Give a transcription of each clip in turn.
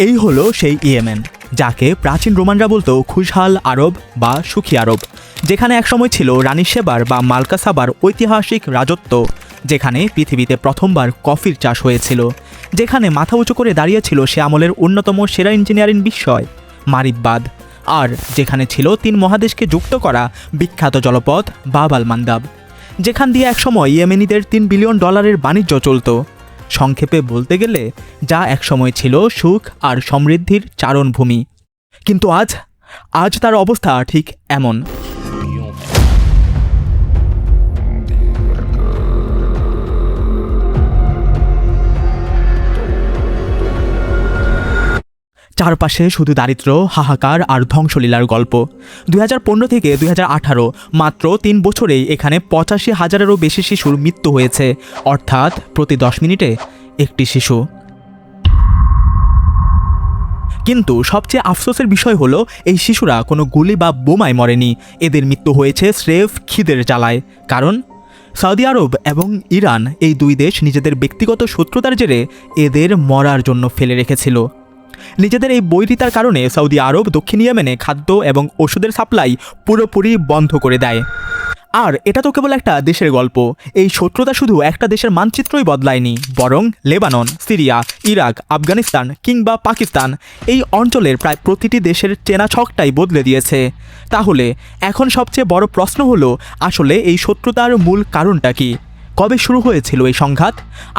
এই হলো সেই ইয়েমেন, যাকে প্রাচীন রোমানরা বলতো খুশহাল আরব বা সুখী আরব, যেখানে একসময় ছিল রানী সেবার বা মালকা সাবার ঐতিহাসিক রাজত্ব, যেখানে পৃথিবীতে প্রথমবার কফির চাষ হয়েছিল, যেখানে মাথা উঁচু করে দাঁড়িয়েছিল সে আমলের অন্যতম সেরা ইঞ্জিনিয়ারিং বিস্ময় মারিববাদ, আর যেখানে ছিল ৩ মহাদেশকে যুক্ত করা বিখ্যাত জলপথ বাব আল মান্দাব, যেখান দিয়ে একসময় ইয়েমেনিদের $3 বিলিয়ন বাণিজ্য চলত। সংক্ষেপে বলতে গেলে যা একসময় ছিল সুখ আর সমৃদ্ধির চারণভূমি। কিন্তু আজ তার অবস্থা ঠিক এমন। চারপাশে শুধু দারিদ্র, হাহাকার আর ধ্বংসলীলার গল্প। 2015 থেকে 2018 মাত্র 3 বছরেই এখানে 85,000-এরও বেশি শিশুর মৃত্যু হয়েছে, অর্থাৎ প্রতি 10 মিনিটে একটি শিশু। কিন্তু সবচেয়ে আফসোসের বিষয় হলো এই শিশুরা কোনো গুলি বা বোমায় মরেনি, এদের মৃত্যু হয়েছে স্রেফ খিদের জ্বালায়। কারণ সৌদি আরব এবং ইরান এই দুই দেশ নিজেদের ব্যক্তিগত শত্রুতার জেরে এদের মরার জন্য ফেলে রেখেছিল। নিজেদের এই বৈরিতার কারণে সৌদি আরব দক্ষিণ ইয়েমেনে খাদ্য এবং ওষুধের সাপ্লাই পুরোপুরি বন্ধ করে দেয়। আর এটা তো কেবল একটা দেশের গল্প। এই শত্রুতা শুধু একটা দেশের মানচিত্রই বদলায়নি, বরং লেবানন, সিরিয়া, ইরাক, আফগানিস্তান কিংবা পাকিস্তান, এই অঞ্চলের প্রায় প্রতিটি দেশের চেনা ছকটাই বদলে দিয়েছে। তাহলে এখন সবচেয়ে বড় প্রশ্ন হলো, আসলে এই শত্রুতার মূল কারণটা কি? কবে শুরু হয়েছিল এই সংঘাত?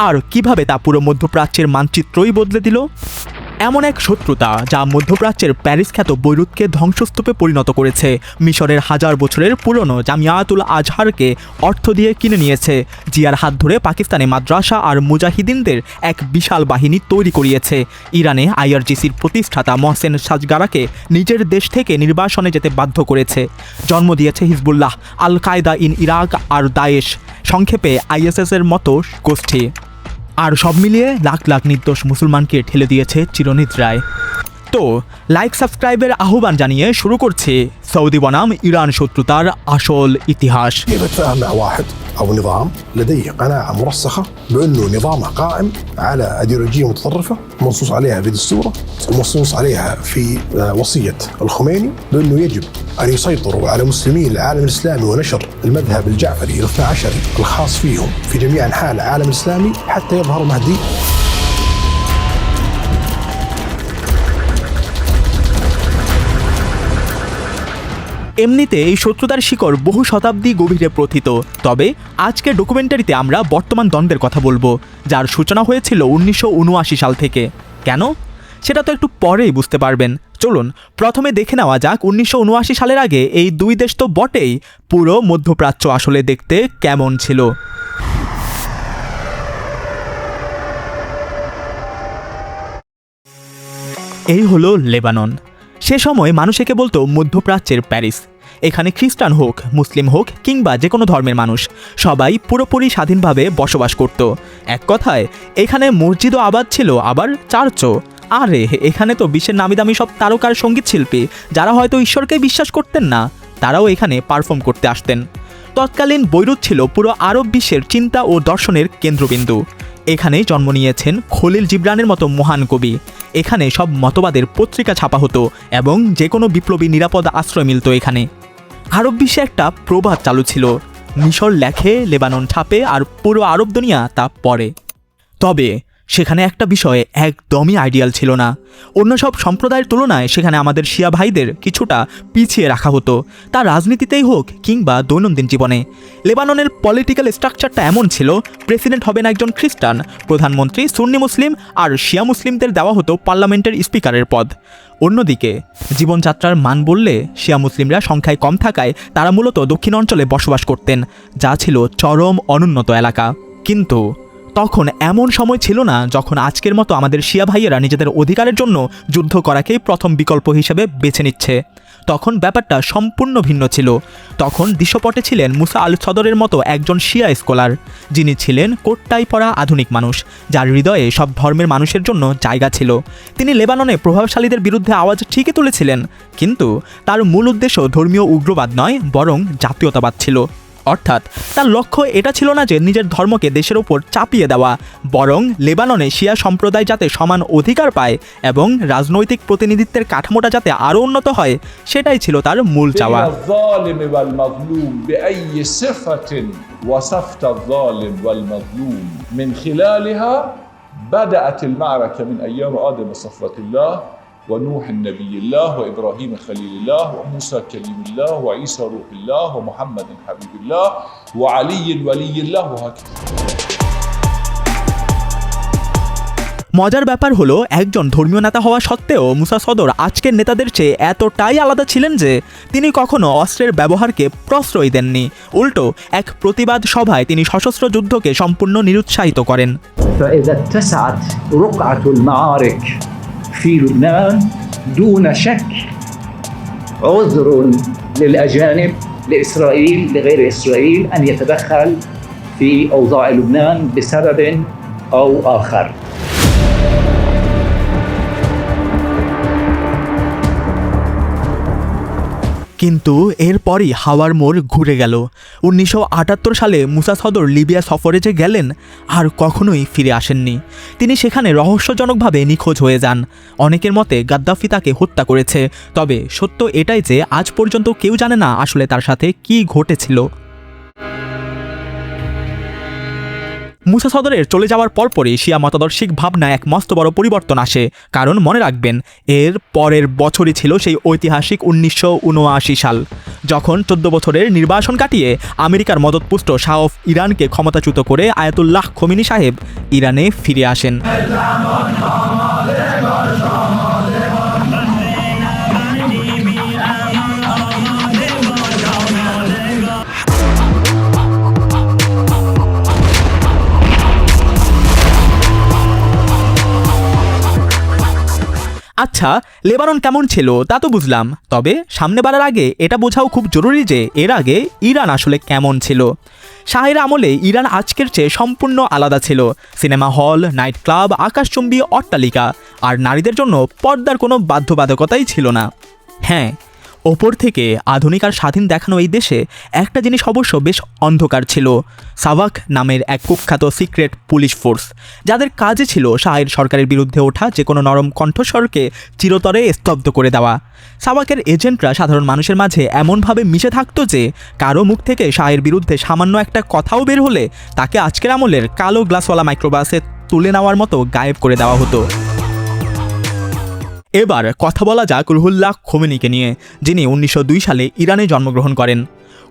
আর কিভাবে তা পুরো মধ্যপ্রাচ্যের মানচিত্রই বদলে দিল? এমন এক শত্রুতা যা মধ্যপ্রাচ্যের প্যারিস খ্যাত বৈরুতকে ধ্বংসস্তূপে পরিণত করেছে, মিশরের 1000 বছরের পুরনো জামিয়াতুল আজহারকে অর্থ দিয়ে কিনে নিয়েছে, জিয়ার হাত ধরে পাকিস্তানে মাদ্রাসা আর মুজাহিদিনদের এক বিশাল বাহিনী তৈরি করিয়েছে, ইরানে IRGCর প্রতিষ্ঠাতা মহসেন সাজগারাকে নিজের দেশ থেকে নির্বাসনে যেতে বাধ্য করেছে, জন্ম দিয়েছে হিজবুল্লাহ, আল কায়দা ইন ইরাক আর দায়েশ, সংক্ষেপে ISS-এর মতো গোষ্ঠী। আর সব মিলিয়ে লাখ লাখ নির্দোষ মুসলমানকে ঠেলে দিয়েছে চিরনিদ্রায়। তো লাইক সাবস্ক্রাইবের আহ্বান জানিয়ে শুরু করছে সৌদি বনাম ইরান শত্রুতার আসল ইতিহাস। أو نظام لديه قناعة مرسخة بأنه نظامه قائم على أيديولوجية متطرفة منصوص عليها في دستوره ومنصوص عليها في وصية الخميني بأنه يجب أن يسيطروا على مسلمي العالم الإسلامي ونشر المذهب الجعفري الاثنى عشري الخاص فيهم في جميع أنحاء العالم الإسلامي حتى يظهر مهدي। এমনিতে এই শত্রুতার শিকড় বহু শতাব্দী গভীরে প্রথিত, তবে আজকের ডকুমেন্টারিতে আমরা বর্তমান দ্বন্দ্বের কথা বলবো, যার সূচনা হয়েছিল 1979 সাল থেকে। কেন? সেটা তো একটু পরেই বুঝতে পারবেন। চলুন প্রথমে দেখে নেওয়া যাক 1979 সালের আগে এই দুই দেশ তো বটেই, পুরো মধ্যপ্রাচ্য আসলে দেখতে কেমন ছিল। এই হলো লেবানন। সে সময় মানুষ একে বলতো মধ্যপ্রাচ্যের প্যারিস। এখানে খ্রিস্টান হোক, মুসলিম হোক কিংবা যে কোনো ধর্মের মানুষ, সবাই পুরোপুরি স্বাধীনভাবে বসবাস করত। এক কথায় এখানে মসজিদও আবাদ ছিল, আবার চার্চও। আরে এখানে তো বিশ্বের নামি দামি সব তারকার সঙ্গীত শিল্পী, যারা হয়তো ঈশ্বরকে বিশ্বাস করতেন না, তারাও এখানে পারফর্ম করতে আসতেন। তৎকালীন বৈরুত ছিল পুরো আরব বিশ্বের চিন্তা ও দর্শনের কেন্দ্রবিন্দু। এখানেই জন্ম নিয়েছেন খলিল জিবরানের মতো মহান কবি। এখানে সব মতবাদের পত্রিকা ছাপা হতো এবং যে কোনো বিপ্লবী নিরাপদ আশ্রয় মিলত এখানে। আরব বিশ্বে একটা প্রবাদ চালু ছিল, মিশর লেখে, লেবানন ছাপে, আর পুরো আরব দুনিয়া তা পড়ে। তবে সেখানে একটা বিষয় একদমই আইডিয়াল ছিল না। অন্য সব সম্প্রদায়ের তুলনায় সেখানে আমাদের শিয়া ভাইদের কিছুটা পিছিয়ে রাখা হতো, তা রাজনীতিতেই হোক কিংবা দৈনন্দিন জীবনে। লেবাননের পলিটিক্যাল স্ট্রাকচারটা এমন ছিল, প্রেসিডেন্ট হবেন একজন খ্রিস্টান, প্রধানমন্ত্রী সুন্নি মুসলিম, আর শিয়া মুসলিমদের দেওয়া হতো পার্লামেন্টের স্পিকারের পদ। অন্যদিকে জীবনযাত্রার মান বললে শিয়া মুসলিমরা সংখ্যায় কম থাকায় তারা মূলত দক্ষিণ অঞ্চলে বসবাস করতেন, যা ছিল চরম অনুন্নত এলাকা। কিন্তু তখন এমন সময় ছিল না যখন আজকের মতো আমাদের শিয়া ভাইয়েরা নিজেদের অধিকারের জন্য যুদ্ধ করাকেই প্রথম বিকল্প হিসেবে বেছে নিচ্ছে। তখন ব্যাপারটা সম্পূর্ণ ভিন্ন ছিল। তখন দৃশ্যপটে ছিলেন মুসা আল সদরের মতো একজন শিয়া স্কলার, যিনি ছিলেন কোটটাই পরা আধুনিক মানুষ, যার হৃদয়ে সব ধর্মের মানুষের জন্য জায়গা ছিল। তিনি লেবাননে প্রভাবশালীদের বিরুদ্ধে আওয়াজ ঠিকই তুলেছিলেন, কিন্তু তার মূল উদ্দেশ্য ধর্মীয় উগ্রবাদ নয়, বরং জাতীয়তাবাদ ছিল। অর্থাৎ তার লক্ষ্য এটা ছিল না যে নিজের ধর্মকে দেশের উপর চাপিয়ে দেওয়া, বরং লেবাননে শিয়া সম্প্রদায় যাতে সমান অধিকার পায় এবং রাজনৈতিক প্রতিনিধিত্বের কাঠামোটা যাতে আরও উন্নত হয়, সেটাই ছিল তার মূল চাওয়া। الظالم والمظلوم بأي صفة وصفت الظالم والمظلوم من خلالها بدأت المعركة من أيام آدم صفوة الله ونوح النبي الله وإبراهيم خليل الله وموسى كليم الله وعيسى روح الله ومحمد حبيب الله وعلي ولي الله وهكذا। মজার ব্যাপার হলো, একজন ধর্মীয় নেতা হওয়া সত্ত্বেও মুসা সদর আজকের নেতাদের চেয়ে এতটাই আলাদা ছিলেন যে তিনি কখনো অস্ত্রের ব্যবহারকে প্রশ্রয় দেননি। উল্টো এক প্রতিবাদ সভায় তিনি সশস্ত্র যুদ্ধকে সম্পূর্ণ নিরুৎসাহিত করেন। فإذا اتسعت رقعة المعارك في لبنان دون شك عذر للأجانب لإسرائيل لغير إسرائيل أن يتدخل في أوضاع لبنان بسبب أو آخر। কিন্তু এরপরই হাওয়ার মোড় ঘুরে গেল। 1978 সালে মুসা সদর লিবিয়া সফরে যে গেলেন, আর কখনোই ফিরে আসেননি। তিনি সেখানে রহস্যজনকভাবে নিখোঁজ হয়ে যান। অনেকের মতে গাদ্দাফি তাকে হত্যা করেছে, তবে সত্য এটাই যে আজ পর্যন্ত কেউ জানে না আসলে তার সাথে কী ঘটেছিল। মুসা সদরের চলে যাওয়ার পরপরই শিয়া মতাদর্শিক ভাবনায় এক মস্ত বড় পরিবর্তন আসে। কারণ মনে রাখবেন, এর পরের বছরই ছিল সেই ঐতিহাসিক 1979 সাল, যখন 14 বছরের নির্বাসন কাটিয়ে আমেরিকার মদতপুষ্ট শাহ অফ ইরানকে ক্ষমতাচ্যুত করে আয়াতুল্লাহ খোমেনি সাহেব ইরানে ফিরে আসেন। আচ্ছা, লেবানন কেমন ছিল তা তো বুঝলাম, তবে সামনে বাড়ার আগে এটা বোঝাও খুব জরুরি যে এর আগে ইরান আসলে কেমন ছিল। শাহের আমলে ইরান আজকের চেয়ে সম্পূর্ণ আলাদা ছিল। সিনেমা হল, নাইট ক্লাব, আকাশচুম্বী অট্টালিকা, আর নারীদের জন্য পর্দার কোনো বাধ্যবাধকতাই ছিল না। হ্যাঁ, ওপর থেকে আধুনিক আর স্বাধীন দেখানো এই দেশে একটা জিনিস অবশ্য বেশ অন্ধকার ছিল। সাওয়াক নামের এক কুখ্যাত সিক্রেট পুলিশ ফোর্স, যাদের কাজে ছিল শাহের সরকারের বিরুদ্ধে ওঠা যে কোনো নরম কণ্ঠস্বরকে চিরতরে স্তব্ধ করে দেওয়া। সাওয়াকের এজেন্টরা সাধারণ মানুষের মাঝে এমনভাবে মিশে থাকতো যে কারো মুখ থেকে শাহের বিরুদ্ধে সামান্য একটা কথাও বের হলে তাকে আজকের আমলের কালো গ্লাসওয়ালা মাইক্রোবাসে তুলে নেওয়ার মতো গায়েব করে দেওয়া হতো। এবার কথা বলা যাক রুহুল্লাহ খোমেনিকে নিয়ে, যিনি 1902 সালে ইরানে জন্মগ্রহণ করেন।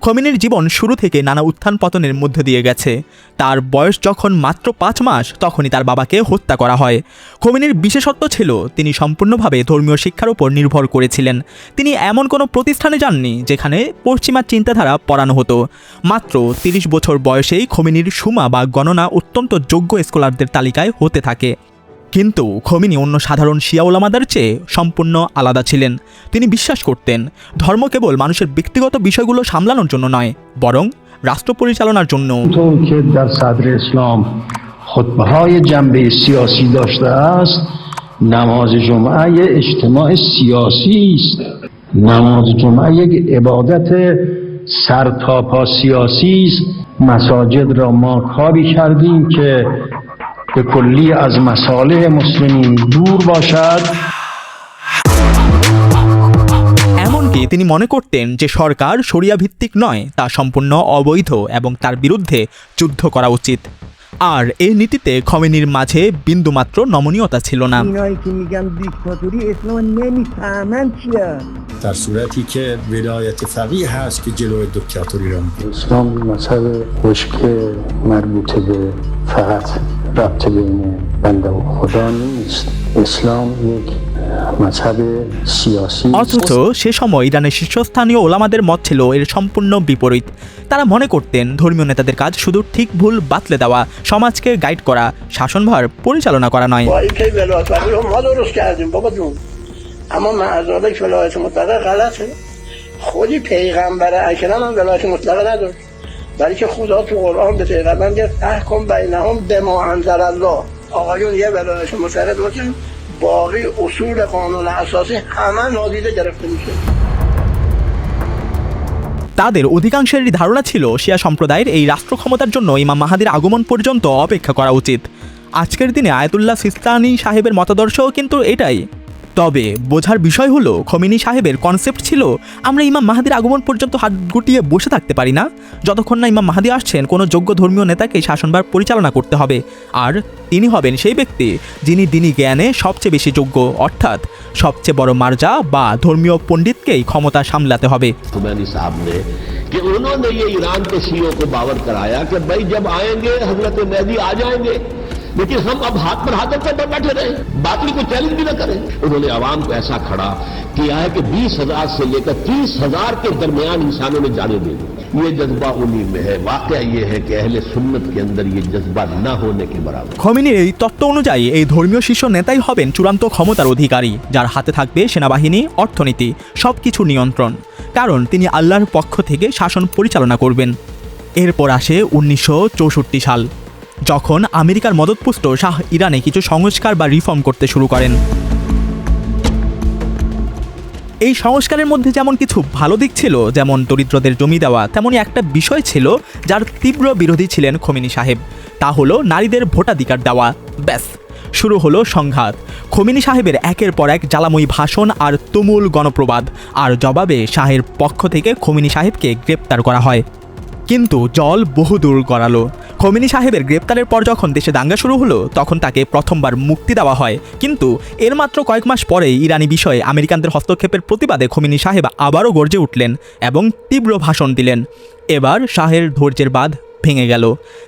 খোমেনির জীবন শুরু থেকে নানা উত্থান পতনের মধ্যে দিয়ে গেছে। তার বয়স যখন মাত্র 5 মাস, তখনই তার বাবাকে হত্যা করা হয়। খোমেনির বিশেষত্ব ছিল তিনি সম্পূর্ণভাবে ধর্মীয় শিক্ষার উপর নির্ভর করেছিলেন। তিনি এমন কোনো প্রতিষ্ঠানে যাননি যেখানে পশ্চিমা চিন্তাধারা পড়ানো হতো। মাত্র 30 বছর বয়সেই খোমেনির সুমা বা গণনা অত্যন্ত যোগ্য স্কলারদের তালিকায় হতে থাকে। কিন্তু খোমেনি অন্য সাধারণ শিয়া ওলামাদের চেয়ে সম্পূর্ণ আলাদা ছিলেন। তিনি বিশ্বাস করতেন ধর্ম কেবল মানুষের ব্যক্তিগত বিষয়গুলো সামলানোর জন্য নয়, বরং রাষ্ট্র পরিচালনার জন্য। در صدر اسلام خطبه‌های جنبه سیاسی داشته است، نماز جمعه یک اجتماع سیاسی است. نماز جمعه یک عبادت سرتاپا سیاسی است. مساجد را ما کاری کردیم که به کلی از مصالح مسلمین دور باشد. এমনকি তিনি মনে করতেন যে সরকার শরিয়া ভিত্তিক নয়, তা সম্পূর্ণ অবৈধ এবং তার বিরুদ্ধে যুদ্ধ করা উচিত। আর এই নীতিতে খোমেনির মাঝে বিন্দুমাত্র নমনীয়তা ছিল না। در صورتی که ولایت فقیه هست که جلوی دیکتاتوری را میگیره. اسلام مذهب خشک مربوط به فقط رابطه بین بنده و خدا نیست. اسلام یک مذهب سیاسی অথচ সে সময় ইরানের শীর্ষস্থানীয় ওলামাদের মত ছিল এর সম্পূর্ণ বিপরীত। তারা মনে করতেন ধর্মীয় নেতাদের কাজ শুধু ঠিক ভুল বাতলে দেওয়া, সমাজকে গাইড করা, শাসনভার পরিচালনা করা নয়। اما معذالک ولایت مطلقه غلطه. خودی پیغمبر اکرم هم ولایت مطلقه نداشت، ولی که خدا تو قرآن به پیغمبر گفت احکم بینهم بما انزل الله. آقایون یه ولایت مطلقه باشن، باقی اصول قانون اساسی همه نادیده گرفته میشه. তাদের অধিকাংশেরই ধারণা ছিল শিয়া সম্প্রদায়ের এই রাষ্ট্র ক্ষমতার জন্য ইমাম মাহাদির আগমন পর্যন্ত অপেক্ষা করা উচিত। আজকের দিনে আয়াতুল্লাহ সিস্তানি সাহেবের মতাদর্শও কিন্তু এটাই। তবে বোঝার বিষয় হলো খোমেনি সাহেবের কনসেপ্ট ছিল আমরা ইমাম মাহাদির আগমন পর্যন্ত হাত গুটিয়ে বসে থাকতে পারি না। যতক্ষণ না ইমাম মাহাদি আসছেন কোনো যোগ্য ধর্মীয় নেতাকে শাসনভার পরিচালনা করতে হবে, আর তিনি হবেন সেই ব্যক্তি যিনি দিনী জ্ঞানে সবচেয়ে বেশি যোগ্য, অর্থাৎ সবচেয়ে বড় মার্জা বা ধর্মীয় পণ্ডিতকেই ক্ষমতা সামলাতে হবে। खुमैनी साहब ने कि उन्होंने ये ईरान के शियों को बावर कराया कि भाई जब आएंगे हजरत मेहदी आ जाएंगे, लेकिन हम अब हाथ पर हाथ रखकर बैठे रहे, बातिल को चैलेंज भी न करें। उन्होंने आवाम को ऐसा खड़ा किया है कि 20,000 से लेकर 30,000 के दरमियान इंसानों ने जाने दी। ये जज्बा उन्हीं में है। वाकया ये है कि अहले सुन्नत के अंदर ये जज्बा न होने के बराबर। খোমেনির এই তত্ত্ব অনুযায়ী এই ধর্মীয় শীর্ষ নেতাই হবেন চূড়ান্ত ক্ষমতার অধিকারী, যার হাতে থাকবে সেনাবাহিনী, অর্থনীতি, সবকিছুর নিয়ন্ত্রণ, কারণ তিনি আল্লাহর পক্ষ থেকে শাসন পরিচালনা করবেন। এরপর আসে 1964 সাল, যখন আমেরিকার মদতপুষ্ট শাহ ইরানে কিছু সংস্কার বা রিফর্ম করতে শুরু করেন। এই সংস্কারের মধ্যে যেমন কিছু ভালো দিক ছিল, যেমন দরিদ্রদের জমি দেওয়া, তেমনই একটা বিষয় ছিল যার তীব্র বিরোধী ছিলেন খোমেনি সাহেব, তা হলো নারীদের ভোটাধিকার দেওয়া। ব্যাস, শুরু হলো সংঘাত। খোমেনি সাহেবের একের পর এক জ্বালাময়ী ভাষণ আর তুমুল গণপ্রবাদ, আর জবাবে শাহের পক্ষ থেকে খোমেনি সাহেবকে গ্রেপ্তার করা হয়। কিন্তু জল বহুদূর গড়ালো। খোমেনি সাহেবের গ্রেপ্তারের পর যখন দেশে দাঙ্গা শুরু হলো, তখন তাকে প্রথমবার মুক্তি দেওয়া হয়। কিন্তু এর মাত্র কয়েক মাস পরেই ইরানি বিষয়ে আমেরিকানদের হস্তক্ষেপের প্রতিবাদে খোমেনি সাহেব আবারও গর্জে উঠলেন এবং তীব্র ভাষণ দিলেন। এবার শাহের ধৈর্যের বাঁধ ভেঙে গেল।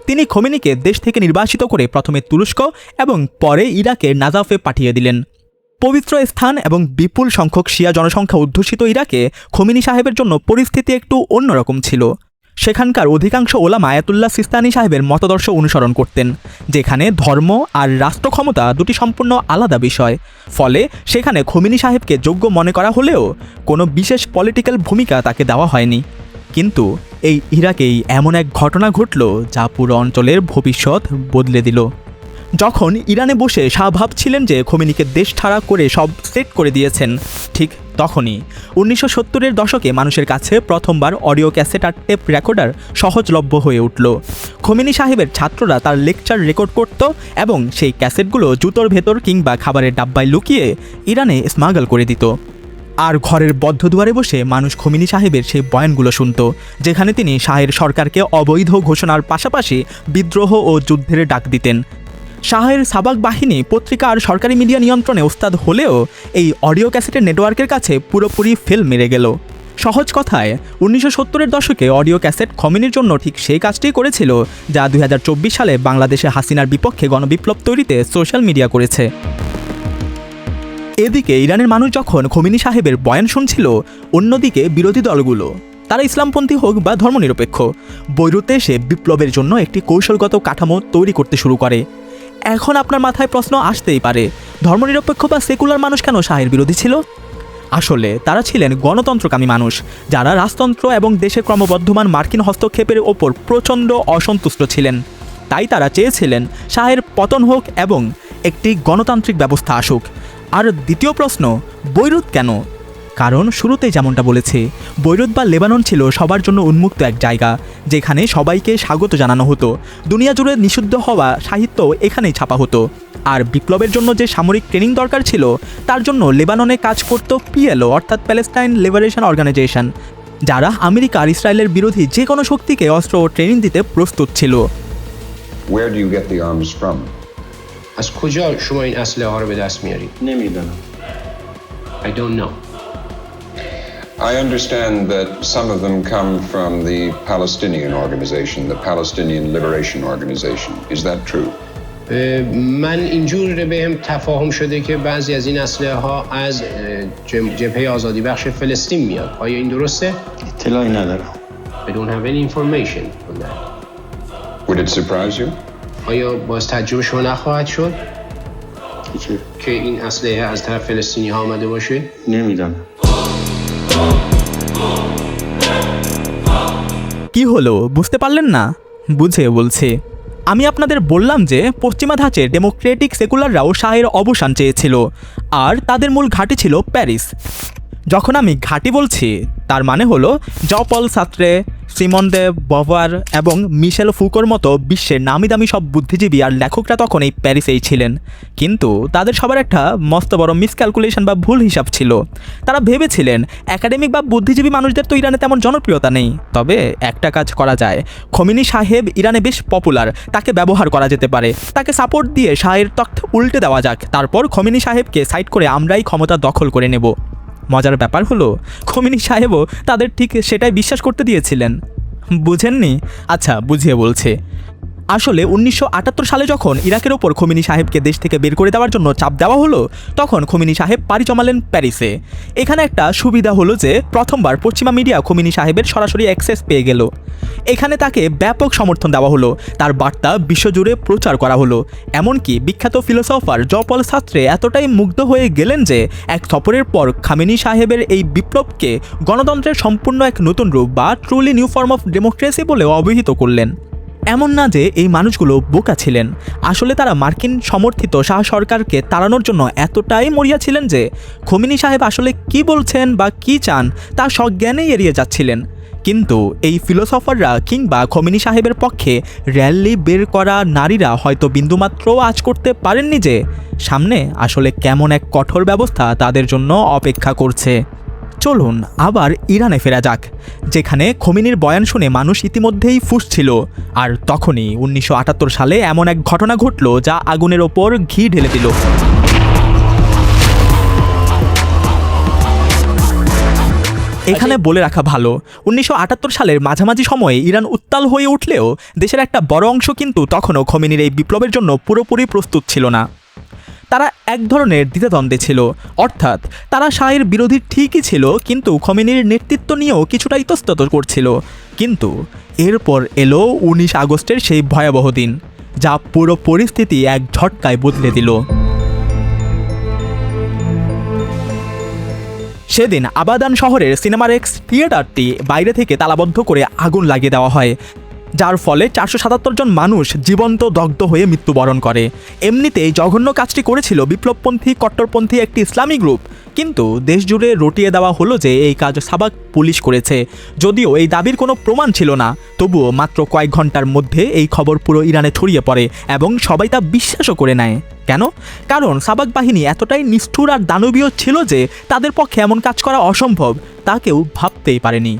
তিনি খোমেনিকে দেশ থেকে নির্বাসিত করে প্রথমে তুরস্ক এবং পরে ইরাকের নাজাফে পাঠিয়ে দিলেন। পবিত্র স্থান এবং বিপুল সংখ্যক শিয়া জনসংখ্যা অধ্যুষিত ইরাকে খোমেনি সাহেবের জন্য পরিস্থিতি একটু অন্যরকম ছিল। সেখানকার অধিকাংশ ওলামা আয়াতুল্লাহ সিস্তানি সাহেবের মতাদর্শ অনুসরণ করতেন, যেখানে ধর্ম আর রাষ্ট্র ক্ষমতা দুটি সম্পূর্ণ আলাদা বিষয়। ফলে সেখানে খোমেনি সাহেবকে যোগ্য মনে করা হলেও কোনো বিশেষ পলিটিক্যাল ভূমিকা তাকে দেওয়া হয়নি। কিন্তু এই ইরাকেই এমন এক ঘটনা ঘটল যা পুরো অঞ্চলের ভবিষ্যৎ বদলে দিল। যখন ইরানে বসে শাহ ভাবছিলেন যে খোমেনিকে দেশ ছাড়া করে সব সেট করে দিয়েছেন, ঠিক তখনই 1970-এর দশকে মানুষের কাছে প্রথমবার অডিও ক্যাসেট আর টেপ রেকর্ডার সহজলভ্য হয়ে উঠল। খোমেনি সাহেবের ছাত্ররা তার লেকচার রেকর্ড করত এবং সেই ক্যাসেটগুলো জুতোর ভেতর কিংবা খাবারের ডাব্বায় লুকিয়ে ইরানে স্মাগল করে দিত। আর ঘরের বদ্ধ দুয়ারে বসে মানুষ খোমেনি সাহেবের সেই বয়ানগুলো শুনত, যেখানে তিনি শাহের সরকারকে অবৈধ ঘোষণার পাশাপাশি বিদ্রোহ ও যুদ্ধের ডাক দিতেন। শাহের সাবাক বাহিনী পত্রিকা আর সরকারি মিডিয়া নিয়ন্ত্রণে ওস্তাদ হলেও এই অডিও ক্যাসেটের নেটওয়ার্কের কাছে পুরোপুরি ফেল মেরে গেল। সহজ কথায় 1970-এর দশকে অডিও ক্যাসেট খোমেনির জন্য ঠিক সেই কাজটি করেছিল যা 2024 সালে বাংলাদেশে হাসিনার বিপক্ষে গণবিপ্লব তৈরিতে সোশ্যাল মিডিয়া করেছে। এদিকে ইরানের মানুষ যখন খোমেনি সাহেবের বয়ান শুনছিল, অন্যদিকে বিরোধী দলগুলো, তারা ইসলামপন্থী হোক বা ধর্মনিরপেক্ষ, বৈরুতে এসে বিপ্লবের জন্য একটি কৌশলগত কাঠামো তৈরি করতে শুরু করে। এখন আপনার মাথায় প্রশ্ন আসতেই পারে, ধর্মনিরপেক্ষ বা সেকুলার মানুষ কেন শাহের বিরোধী ছিল? আসলে তারা ছিলেন গণতন্ত্রকামী মানুষ, যারা রাজতন্ত্র এবং দেশে ক্রমবর্ধমান মার্কিন হস্তক্ষেপের ওপর প্রচণ্ড অসন্তুষ্ট ছিলেন। তাই তারা চেয়েছিলেন শাহের পতন হোক এবং একটি গণতান্ত্রিক ব্যবস্থা আসুক। আর দ্বিতীয় প্রশ্ন, বৈরুত কেন? কারণ শুরুতেই যেমনটা বলেছি, বৈরুত বা লেবানন ছিল সবার জন্য উন্মুক্ত এক জায়গা, যেখানে সবাইকে স্বাগত জানানো হতো। দুনিয়া জুড়ে নিষিদ্ধ হওয়া সাহিত্য এখানেই ছাপা হতো। আর বিপ্লবের জন্য যে সামরিক ট্রেনিং দরকার ছিল, তার জন্য লেবাননে কাজ করত পিএলও অর্থাৎ প্যালেস্টাইন লিবারেশন অর্গানাইজেশন, যারা আমেরিকা আর ইসরায়েলের বিরোধী যে কোনো শক্তিকে অস্ত্র ও ট্রেনিং দিতে প্রস্তুত ছিল। Where do you get the arms from? از کجا شما این اسلحه ها رو به دست میارید؟ نمیدونم. I don't know. I understand that some of them come from the Palestinian organization, the Palestinian Liberation Organization. Is that true? من اینجور بهم تفاهم شده که بعضی از این اسلحه ها از جبهه آزادی بخش فلسطین میاد. آیا این درسته؟ اطلاعی ندارم. I don't have any information on that. Would it surprise you? آیا باز تجربه شما نخواهد شد که این اسلحه از طرف فلسطینی ها آمده باشه؟ نمیدونم. কি হলো বুঝতে পারলেন না? বুঝে বলছি। আমি আপনাদের বললাম যে পশ্চিমা ধাঁচের ডেমোক্রেটিক সেকুলাররাও শাহের অবসান চেয়েছিল, আর তাদের মূল ঘাঁটি ছিল প্যারিস। যখন আমি ঘাঁটি বলছি, তার মানে হলো জন পল সার্ত্রে, সিমন দে বভার এবং মিশেল ফুকোর মতো বিশ্বের নামি দামি সব বুদ্ধিজীবী আর লেখকরা তখন এই প্যারিসেই ছিলেন। কিন্তু তাদের সবার একটা মস্ত বড় মিসক্যালকুলেশন বা ভুল হিসাব ছিল। তারা ভেবেছিলেন একাডেমিক বা বুদ্ধিজীবী মানুষদের তো ইরানে তেমন জনপ্রিয়তা নেই, তবে একটা কাজ করা যায়, খোমেনি সাহেব ইরানে বেশ পপুলার, তাকে ব্যবহার করা যেতে পারে, তাকে সাপোর্ট দিয়ে শাহের তখ্ত উল্টে দেওয়া যাক, তারপর খোমেনি সাহেবকে সাইড করে আমরাই ক্ষমতা দখল করে নেব। মজার ব্যাপার হলো খোমেনি সাহেবও তাদের ঠিক সেটাই বিশ্বাস করতে দিয়েছিলেন। বুঝেননি? আচ্ছা, বুঝিয়ে বলছে। আসলে 1978 সালে যখন ইরাকের ওপর খোমেনি সাহেবকে দেশ থেকে বের করে দেওয়ার জন্য চাপ দেওয়া হলো, তখন খোমেনি সাহেব পাড়ি জমালেন প্যারিসে। এখানে একটা সুবিধা হলো যে প্রথমবার পশ্চিমা মিডিয়া খোমেনি সাহেবের সরাসরি অ্যাক্সেস পেয়ে গেল। এখানে তাকে ব্যাপক সমর্থন দেওয়া হলো, তার বার্তা বিশ্বজুড়ে প্রচার করা হলো। এমনকি বিখ্যাত ফিলোসফার জন পল সার্ত্রে এতটাই মুগ্ধ হয়ে গেলেন যে এক সফরের পর খোমেনি সাহেবের এই বিপ্লবকে গণতন্ত্রের সম্পূর্ণ এক নতুন রূপ বা truly new form of democracy বলে অভিহিত করলেন। এমন না যে এই মানুষগুলো বোকা ছিলেন, আসলে তারা মার্কিন সমর্থিত শাহ সরকারকে তাড়ানোর জন্য এতটাই মরিয়া ছিলেন যে খোমেনি সাহেব আসলে কি বলছেন বা কি চান তা সজ্ঞানেই এড়িয়ে যাচ্ছিলেন। কিন্তু এই ফিলোসফাররা কিংবা খোমেনি সাহেবের পক্ষে র্যালি বের করা নারীরা হয়তো বিন্দুমাত্র আঁচ করতে পারেননি যে সামনে আসলে কেমন এক কঠোর ব্যবস্থা তাদের জন্য অপেক্ষা করছে। চলুন আবার ইরানে ফেরা যাক, যেখানে খোমেনির বয়ান শুনে মানুষ ইতিমধ্যেই ফুঁসছিল। আর তখনই 1978 সালে এমন এক ঘটনা ঘটল যা আগুনের ওপর ঘি ঢেলে দিল। এখানে বলে রাখা ভালো, 1978 সালের মাঝামাঝি সময়ে ইরান উত্তাল হয়ে উঠলেও দেশের একটা বড় অংশ কিন্তু তখনও খোমেনির এই বিপ্লবের জন্য পুরোপুরি প্রস্তুত ছিল না। তারা এক ধরনের দ্বিধাদ্বন্দ্বে ছিল, অর্থাৎ তারা শাহের বিরোধী ঠিকই ছিল, কিন্তু খোমেনির নেতৃত্ব নিয়েও কিছুটা ইতস্তত করছিল। কিন্তু এরপর এলো 19 আগস্টের সেই ভয়াবহ দিন, যা পুরো পরিস্থিতি এক ঝটকায় বদলে দিল। সেদিন আবাদান শহরের সিনেমারেক্স থিয়েটারটি বাইরে থেকে তালাবদ্ধ করে আগুন লাগিয়ে দেওয়া হয়, যার ফলে 477 জন মানুষ জীবন্ত দগ্ধ হয়ে মৃত্যুবরণ করে। এমনিতেই জঘন্য কাজটি করেছিল বিপ্লবপন্থী কট্টরপন্থী একটি ইসলামী গ্রুপ, কিন্তু দেশজুড়ে রটিয়ে দেওয়া হলো যে এই কাজ সাবাক পুলিশ করেছে। যদিও এই দাবির কোনো প্রমাণ ছিল না, তবুও মাত্র কয়েক ঘন্টার মধ্যে এই খবর পুরো ইরানে ছড়িয়ে পড়ে এবং সবাই তা বিশ্বাসও করে নেয়। কেন? কারণ সাবাক বাহিনী এতটাই নিষ্ঠুর আর দানবীয় ছিল যে তাদের পক্ষে এমন কাজ করা অসম্ভব তা কেউ ভাবতেই পারেনি।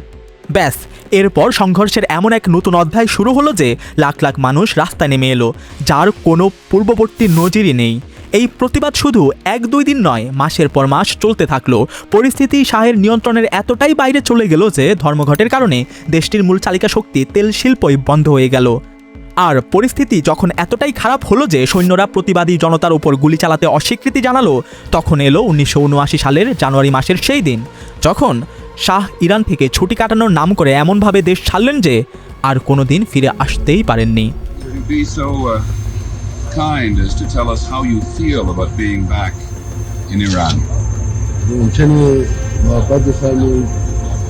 ব্যাস, এরপর সংঘর্ষের এমন এক নতুন অধ্যায় শুরু হলো যে লাখ লাখ মানুষ রাস্তায় নেমে এলো, যার কোনো পূর্ববর্তী নজিরই নেই। এই প্রতিবাদ শুধু 1-2 দিন নয়, মাসের পর মাস চলতে থাকলো। পরিস্থিতি শাহের নিয়ন্ত্রণের এতটাই বাইরে চলে গেল যে ধর্মঘটের কারণে দেশটির মূল চালিকা শক্তি তেল শিল্পই বন্ধ হয়ে গেল। আর পরিস্থিতি যখন এতটাই খারাপ হলো যে সৈন্যরা প্রতিবাদী জনতার উপর গুলি চালাতে অস্বীকৃতি জানালো, তখন এলো 1979 সালের জানুয়ারি মাসের সেই দিন, যখন শাহ ইরান থেকে ছুটি কাটানোর নাম করে এমনভাবে দেশ ছাড়লেন যে আর কোনো দিন ফিরে আসতেই পারেননি। Kind as to tell us how you feel about being back in Iran. ممکنه محبت بفرمایید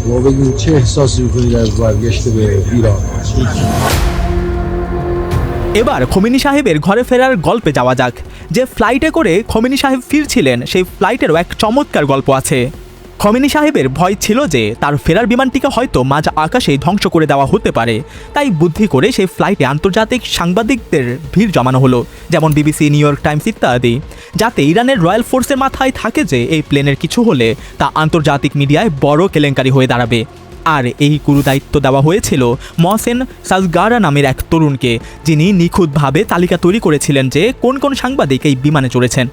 و بگید چه احساسی می‌کنید از برگشت به ایران. এবার খোমেনি সাহেবের ঘরে ফেরার গল্পে যাওয়া যাক। যে ফ্লাইটে করে খোমেনি সাহেব ফিরছিলেন সেই ফ্লাইটেরও এক চমৎকার গল্প আছে। খোমেনি সাহেবের ভয় ছিল যে তার ফেরার বিমানটিকে হয়তো মাঝ আকাশেই ধ্বংস করে দেওয়া হতে পারে, তাই বুদ্ধি করে সেই ফ্লাইটে আন্তর্জাতিক সাংবাদিকদের ভিড় জমানো হলো, যেমন বিবিসি, নিউ ইয়র্ক টাইমস ইত্যাদি, যাতে ইরানের রয়্যাল ফোর্সের মাথায় থাকে যে এই প্লেনের কিছু হলে তা আন্তর্জাতিক মিডিয়ায় বড় কেলেঙ্কারি হয়ে দাঁড়াবে। আর এই গুরুদায়িত্ব দেওয়া হয়েছিল মহসেন সাজগারা নামের এক তরুণকে, যিনি নিখুঁতভাবে তালিকা তৈরি করেছিলেন যে কোন কোন সাংবাদিক এই বিমানে চড়েছেন।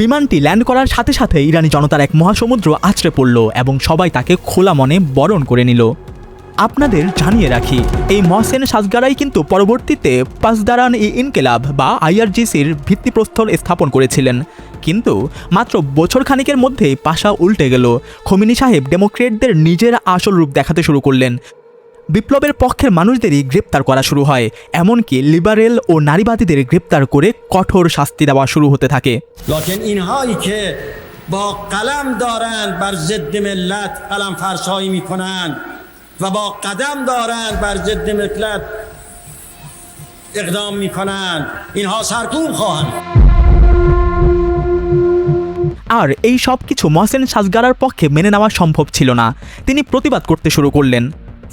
বিমানটি ল্যান্ড করার সাথে সাথে ইরানি জনতার এক মহাসমুদ্র আছড়ে পড়ল এবং সবাই তাকে খোলা মনে বরণ করে নিল। আপনাদের জানিয়ে রাখি, এই মহসেন সাজগারাই কিন্তু পরবর্তীতে পাসদারান ই ইনকেলাব বা IRGCর ভিত্তিপ্রস্তর স্থাপন করেছিলেন। কিন্তু মাত্র বছর খানিকের মধ্যেই পাশা উল্টে গেল। খোমেনি সাহেব ডেমোক্রেটদের নিজের আসল রূপ দেখাতে শুরু করলেন। বিপ্লবের পক্ষের মানুষদেরই গ্রেপ্তার করা শুরু হয়, এমনকি লিবারেল ও নারীবাদীদের গ্রেপ্তার করে কঠোর শাস্তি দেওয়া শুরু হতে থাকে। لكن اینهایی که با قلم دارند بر ضد ملت قلم فرسایی میکنند و با قدم دارند بر ضد ملت اقدام میکنند اینها سرکوب خواهند। আর এই সব কিছু মহসেন সাজগারার পক্ষে মেনে নেওয়া সম্ভব ছিল না। তিনি প্রতিবাদ করতে শুরু করলেন।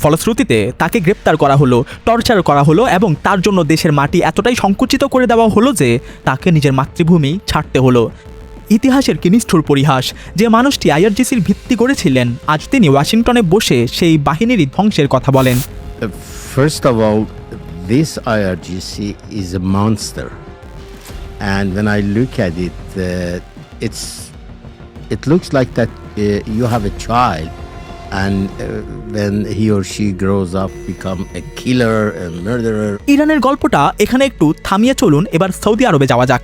ফলশ্রুতিতে তাকে গ্রেপ্তার করা হলো, টর্চার করা হলো এবং তার জন্য দেশের মাটি এতটাই সংকুচিত করে দেওয়া হলো যে তাকে নিজের মাতৃভূমি ছাড়তে হলো। ইতিহাসের কি নিষ্ঠুর পরিহাস, যে মানুষটি আইআরজিসির ভিত্তি গড়েছিলেন আজ তিনি ওয়াশিংটনে বসে সেই বাহিনীরই ধ্বংসের কথা বলেন। First of all, this IRGC is a monster, and when I look at it, it looks like that you have a child, and when he or she grows up, become a killer, a murderer. ইরানের গল্পটা এখানে একটু থামিয়ে চলুন, এবার Saudi আরবে যাওয়া যাক।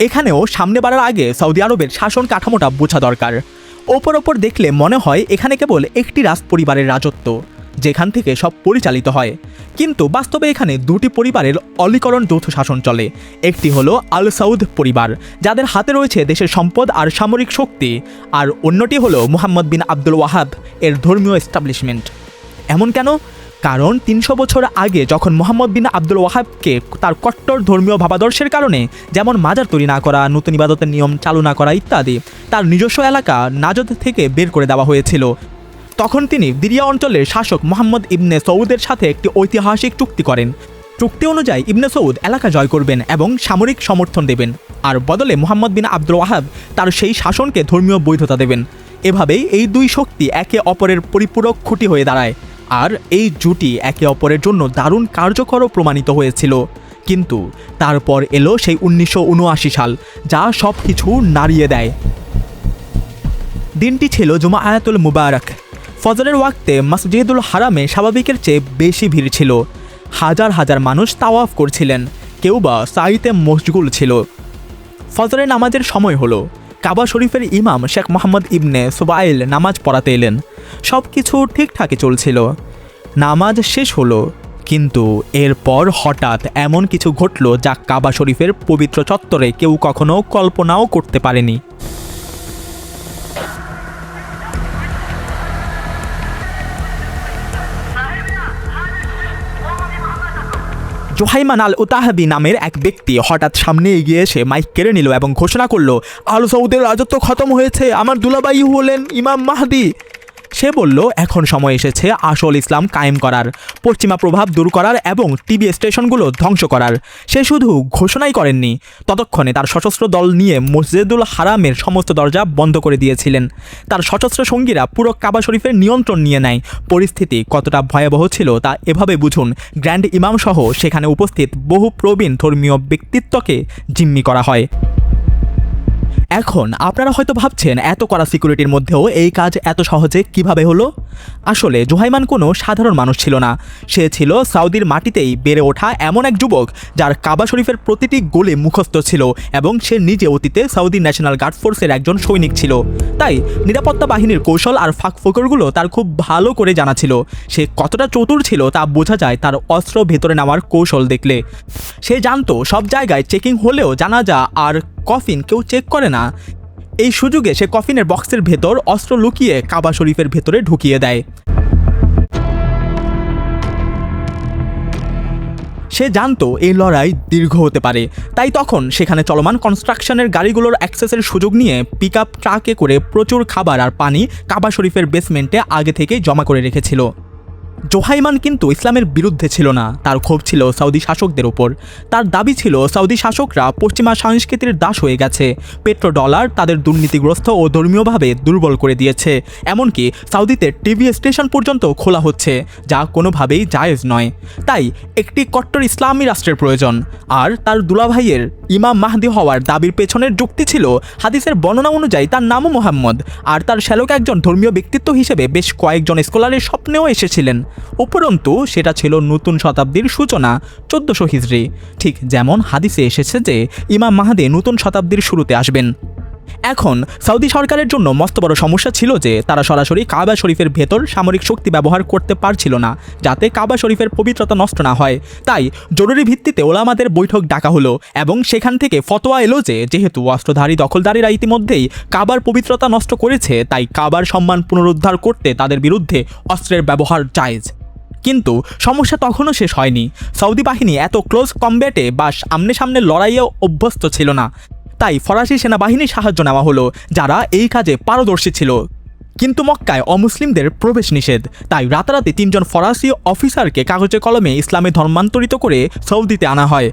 এখানেও সামনে বাড়ার আগে সৌদি আরবের শাসন কাঠামোটা বোঝা দরকার। ওপর দেখলে মনে হয় এখানে কেবল একটি রাজ পরিবারের রাজত্ব, যেখান থেকে সব পরিচালিত হয়, কিন্তু বাস্তবে এখানে দুটি পরিবারের অলীকরণ যৌথ শাসন চলে। একটি হলো আল সাউদ পরিবার, যাদের হাতে রয়েছে দেশের সম্পদ আর সামরিক শক্তি, আর অন্যটি হলো মুহাম্মদ বিন আব্দুল ওয়াহাব এর ধর্মীয় এস্টাবলিশমেন্ট। এমন কেন? কারণ ৩০০ বছর আগে যখন মুহাম্মদ বিন আব্দুল ওয়াহাবকে তার কট্টর ধর্মীয় ভাবাদর্শের কারণে, যেমন মাজার তৈরি না করা, নতুন ইবাদতের নিয়ম চালু না করা ইত্যাদি, তার নিজস্ব এলাকা নাজদ থেকে বের করে দেওয়া হয়েছিল, তখন তিনি দিরিয়া অঞ্চলের শাসক মোহাম্মদ ইবনে সৌদের সাথে একটি ঐতিহাসিক চুক্তি করেন। চুক্তি অনুযায়ী ইবনে সৌদ এলাকা জয় করবেন এবং সামরিক সমর্থন দেবেন, আর বদলে মুহাম্মদ বিন আব্দুল ওয়াহাব তার সেই শাসনকে ধর্মীয় বৈধতা দেবেন। এভাবেই এই দুই শক্তি একে অপরের পরিপূরক খুঁটি হয়ে দাঁড়ায়, আর এই জুটি একে অপরের জন্য দারুণ কার্যকরও প্রমাণিত হয়েছিল। কিন্তু তারপর এলো সেই 1979 সাল, যা সব কিছু নাড়িয়ে দেয়। দিনটি ছিল জুমা আয়াতুল মুবারক। ফজরের ওয়াক্তে মসজিদুল হারামে স্বাভাবিকের চেয়ে বেশি ভিড় ছিল। হাজার হাজার মানুষ তাওয়াফ করছিলেন, কেউ বা সাইতে মশগুল ছিল। ফজরের নামাজের সময় হলো। কাবা শরীফের ইমাম শেখ মোহাম্মদ ইবনে সুবাইল নামাজ পড়াতে এলেন। সব কিছু ঠিকঠাকই চলছিল। নামাজ শেষ হলো, কিন্তু এরপর হঠাৎ এমন কিছু ঘটল যা কাবা শরীফের পবিত্র চত্বরে কেউ কখনো কল্পনাও করতে পারেনি। জোহাইমান আল উতাহাবি নামের এক ব্যক্তি হঠাৎ সামনে এগিয়ে এসে মাইক কেড়ে নিল এবং ঘোষণা করলো, আল সৌদের রাজত্ব খতম হয়েছে, আমার দুলাভাই হলেন ইমাম মাহদি। সে বলল, এখন সময় এসেছে আসল ইসলাম কায়েম করার, পশ্চিমা প্রভাব দূর করার এবং টিভি স্টেশনগুলো ধ্বংস করার। সে শুধু ঘোষণাই করেননি, ততক্ষণে তার সশস্ত্র দল নিয়ে মসজিদুল হারামের সমস্ত দরজা বন্ধ করে দিয়েছিলেন। তার সশস্ত্র সঙ্গীরা পুরো কাবা শরীফের নিয়ন্ত্রণ নিয়ে নেয়। পরিস্থিতি কতটা ভয়াবহ ছিল তা এভাবে বুঝুন। গ্র্যান্ড ইমাম সহ সেখানে উপস্থিত বহু প্রবীণ ধর্মীয় ব্যক্তিত্বকে জিম্মি করা হয়। এখন আপনারা হয়তো ভাবছেন, এত কড়া সিকিউরিটির মধ্যেও এই কাজ এত সহজে কিভাবে হলো? আসলে জোহাইমান কোনো সাধারণ মানুষ ছিল না। সে ছিল সৌদির মাটিতেই বেড়ে ওঠা এমন এক যুবক যার কাবা শরীফের প্রতিটি গোলে মুখস্থ ছিল, এবং সে নিজে অতীতে সৌদি ন্যাশনাল গার্ড ফোর্সের একজন সৈনিক ছিল। তাই নিরাপত্তা বাহিনীর কৌশল আর ফাঁকফোকরগুলো তার খুব ভালো করে জানা ছিল। সে কতটা চতুর ছিল তা বোঝা যায় তার অস্ত্র ভেতরে নেওয়ার কৌশল দেখলে। সে জানতো সব জায়গায় চেকিং হলেও জানাজা আর কফিন কেউ চেক করে না। এই সুযোগে সে কফিনের বক্সের ভেতর অস্ত্র লুকিয়ে কাবা শরীফের ভেতরে ঢুকিয়ে দেয়। সে জানতো এই লড়াই দীর্ঘ হতে পারে, তাই তখন সেখানে চলমান কনস্ট্রাকশনের গাড়িগুলোর অ্যাক্সেসের সুযোগ নিয়ে পিকআপ ট্রাকে করে প্রচুর খাবার আর পানি কাবা শরীফের বেসমেন্টে আগে থেকেই জমা করে রেখেছিল। জোহাইমান কিন্তু ইসলামের বিরুদ্ধে ছিল না, তার ক্ষোভ ছিল সৌদি শাসকদের উপর। তার দাবি ছিল সৌদি শাসকরা পশ্চিমা সংস্কৃতির দাস হয়ে গেছে, পেট্রো ডলার তাদের দুর্নীতিগ্রস্ত ও ধর্মীয়ভাবে দুর্বল করে দিয়েছে। এমনকি সৌদিতে টিভি স্টেশন পর্যন্ত খোলা হচ্ছে, যা কোনোভাবেই জায়েজ নয়। তাই একটি কট্টর ইসলামী রাষ্ট্রের প্রয়োজন। আর তার দুলাভাইয়ের ইমাম মাহদি হওয়ার দাবির পেছনের যুক্তি ছিল হাদিসের বর্ণনা অনুযায়ী তার নামও মোহাম্মদ, আর তার শ্যালক একজন ধর্মীয় ব্যক্তিত্ব হিসেবে বেশ কয়েকজন স্কলারের স্বপ্নেও এসেছিলেন। উপরন্তু সেটা ছিল নতুন শতাব্দীর সূচনা, 1400 হিজরি, ঠিক যেমন হাদিসে এসেছে যে ইমাম মাহদি নতুন শতাব্দীর শুরুতে আসবেন। এখন সৌদি সরকারের জন্য মস্ত বড় সমস্যা ছিল যে তারা সরাসরি কাবা শরীফের ভেতর সামরিক শক্তি ব্যবহার করতে পারছিল না, যাতে কাবা শরীফের পবিত্রতা নষ্ট না হয়। তাই জরুরি ভিত্তিতে ওলামাদের বৈঠক ডাকা হলো এবং সেখান থেকে ফতোয়া এলো যে যেহেতু অস্ত্রধারী দখলদারীরা ইতিমধ্যেই কাবার পবিত্রতা নষ্ট করেছে, তাই কাবার সম্মান পুনরুদ্ধার করতে তাদের বিরুদ্ধে অস্ত্রের ব্যবহার জায়েজ। কিন্তু সমস্যা তখনও শেষ হয়নি। সৌদি বাহিনী এত ক্লোজ কমব্যাটে বা সামনে সামনে লড়াইয়েও অভ্যস্ত ছিল না, তাই ফরাসি সেনাবাহিনীর সাহায্য নেওয়া হলো, যারা এই কাজে পারদর্শী ছিল। কিন্তু মক্কায় অমুসলিমদের প্রবেশ নিষেধ, তাই রাতারাতি 3 জন ফরাসি অফিসারকে কাগজে কলমে ইসলামে ধর্মান্তরিত করে সৌদিতে আনা হয়।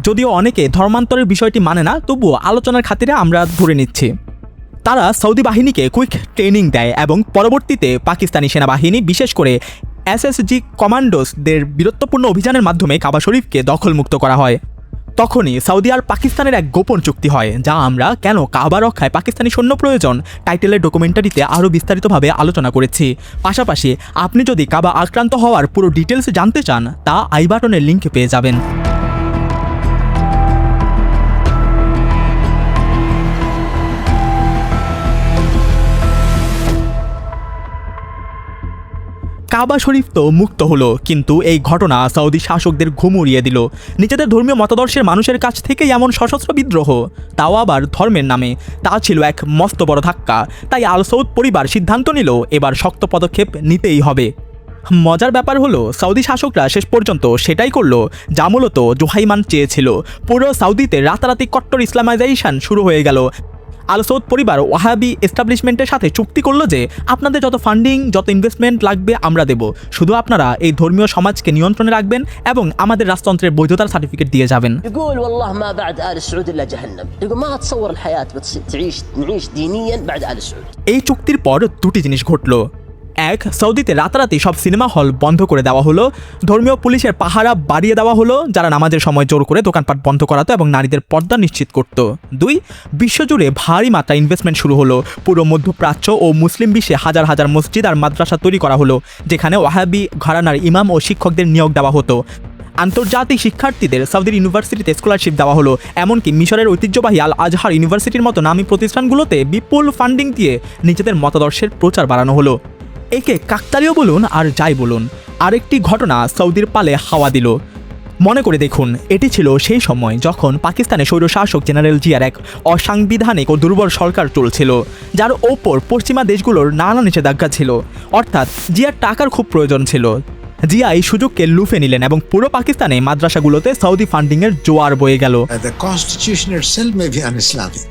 যদিও অনেকে ধর্মান্তরের বিষয়টি মানে না, তবুও আলোচনার খাতিরে আমরা ধরে নিচ্ছি। তারা সৌদি বাহিনীকে কুইক ট্রেনিং দেয় এবং পরবর্তীতে পাকিস্তানি সেনাবাহিনী বিশেষ করে এসএসজি কমান্ডোসদের বীরত্বপূর্ণ অভিযানের মাধ্যমে কাবা শরীফকে দখলমুক্ত করা হয়। তখনই সৌদি আর পাকিস্তানের এক গোপন চুক্তি হয়, যা আমরা কেন কাবা রক্ষায় পাকিস্তানি সৈন্য প্রয়োজন টাইটেলের ডকুমেন্টারিতে আরও বিস্তারিতভাবে আলোচনা করেছি। পাশাপাশি আপনি যদি কাবা আক্রান্ত হওয়ার পুরো ডিটেলস জানতে চান, তা আই বাটনের লিঙ্কে পেয়ে যাবেন। কাবা শরীফ তো মুক্ত হলো, কিন্তু এই ঘটনা সৌদি শাসকদের ঘুম উড়িয়ে দিল। নিজেদের ধর্মীয় মতাদর্শের মানুষের কাছ থেকেই এমন সশস্ত্র বিদ্রোহ, তাও আবার ধর্মের নামে, তা ছিল এক মস্ত বড় ধাক্কা। তাই আল সৌদ পরিবার সিদ্ধান্ত নিল এবার শক্ত পদক্ষেপ নিতেই হবে। মজার ব্যাপার হলো সৌদি শাসকরা শেষ পর্যন্ত সেটাই করলো যা মূলত জোহাইমান চেয়েছিল। পুরো সৌদিতে রাতারাতি কট্টর ইসলামাইজেশন শুরু হয়ে গেল। আল সৌদ পরিবার ওয়াহাবি এস্টাবলিশমেন্টের সাথে চুক্তি করলো যে আপনাদের যত ফান্ডিং, যত ইনভেস্টমেন্ট লাগবে আমরা দেব, শুধু আপনারা এই ধর্মীয় সমাজকে নিয়ন্ত্রণে রাখবেন এবং আমাদের রাজতন্ত্রের বৈধতার সার্টিফিকেট দিয়ে যাবেন। يقول والله ما بعد آل سعود إلا جهنم، يقول ما تصور الحياة نعيش دينيا بعد آل سعود। এই চুক্তির পর দুটি জিনিস ঘটলো। এক, সৌদিতে রাতারাতি সব সিনেমা হল বন্ধ করে দেওয়া হলো, ধর্মীয় পুলিশের পাহারা বাড়িয়ে দেওয়া হলো, যারা নামাজের সময় জোর করে দোকানপাট বন্ধ করাতো এবং নারীদের পর্দা নিশ্চিত করত। 2, বিশ্বজুড়ে ভারী মাত্রা ইনভেস্টমেন্ট শুরু হলো। পুরো মধ্যপ্রাচ্য ও মুসলিম বিশ্বে হাজার হাজার মসজিদ আর মাদ্রাসা তৈরি করা হলো, যেখানে ওয়াহাবি ঘরানার ইমাম ও শিক্ষকদের নিয়োগ দেওয়া হতো। আন্তর্জাতিক শিক্ষার্থীদের সৌদির ইউনিভার্সিটিতে স্কলারশিপ দেওয়া হলো। এমনকি মিশরের ঐতিহ্যবাহী আল আজহার ইউনিভার্সিটির মতো নামী প্রতিষ্ঠানগুলোতে বিপুল ফান্ডিং দিয়ে নিজেদের মতাদর্শের প্রচার বাড়ানো হলো। একে কাকতালীয় বলুন আর যাই বলুন, আরেকটি ঘটনা সৌদির পালে হাওয়া দিল। মনে করে দেখুন, এটি ছিল সেই সময় যখন পাকিস্তানে স্বৈরশাসক জেনারেল জিয়ার এক অসাংবিধানিক ও দুর্বল সরকার চলছিল, যার ওপর পশ্চিমা দেশগুলোর নানা নিষেধাজ্ঞা ছিল। অর্থাৎ জিয়ার টাকার খুব প্রয়োজন ছিল। জিয়া এই সুযোগকে লুফে নিলেন এবং পুরো পাকিস্তানে মাদ্রাসাগুলোতে সৌদি ফান্ডিংয়ের জোয়ার বয়ে গেল। The constitution itself may be un-Islamic,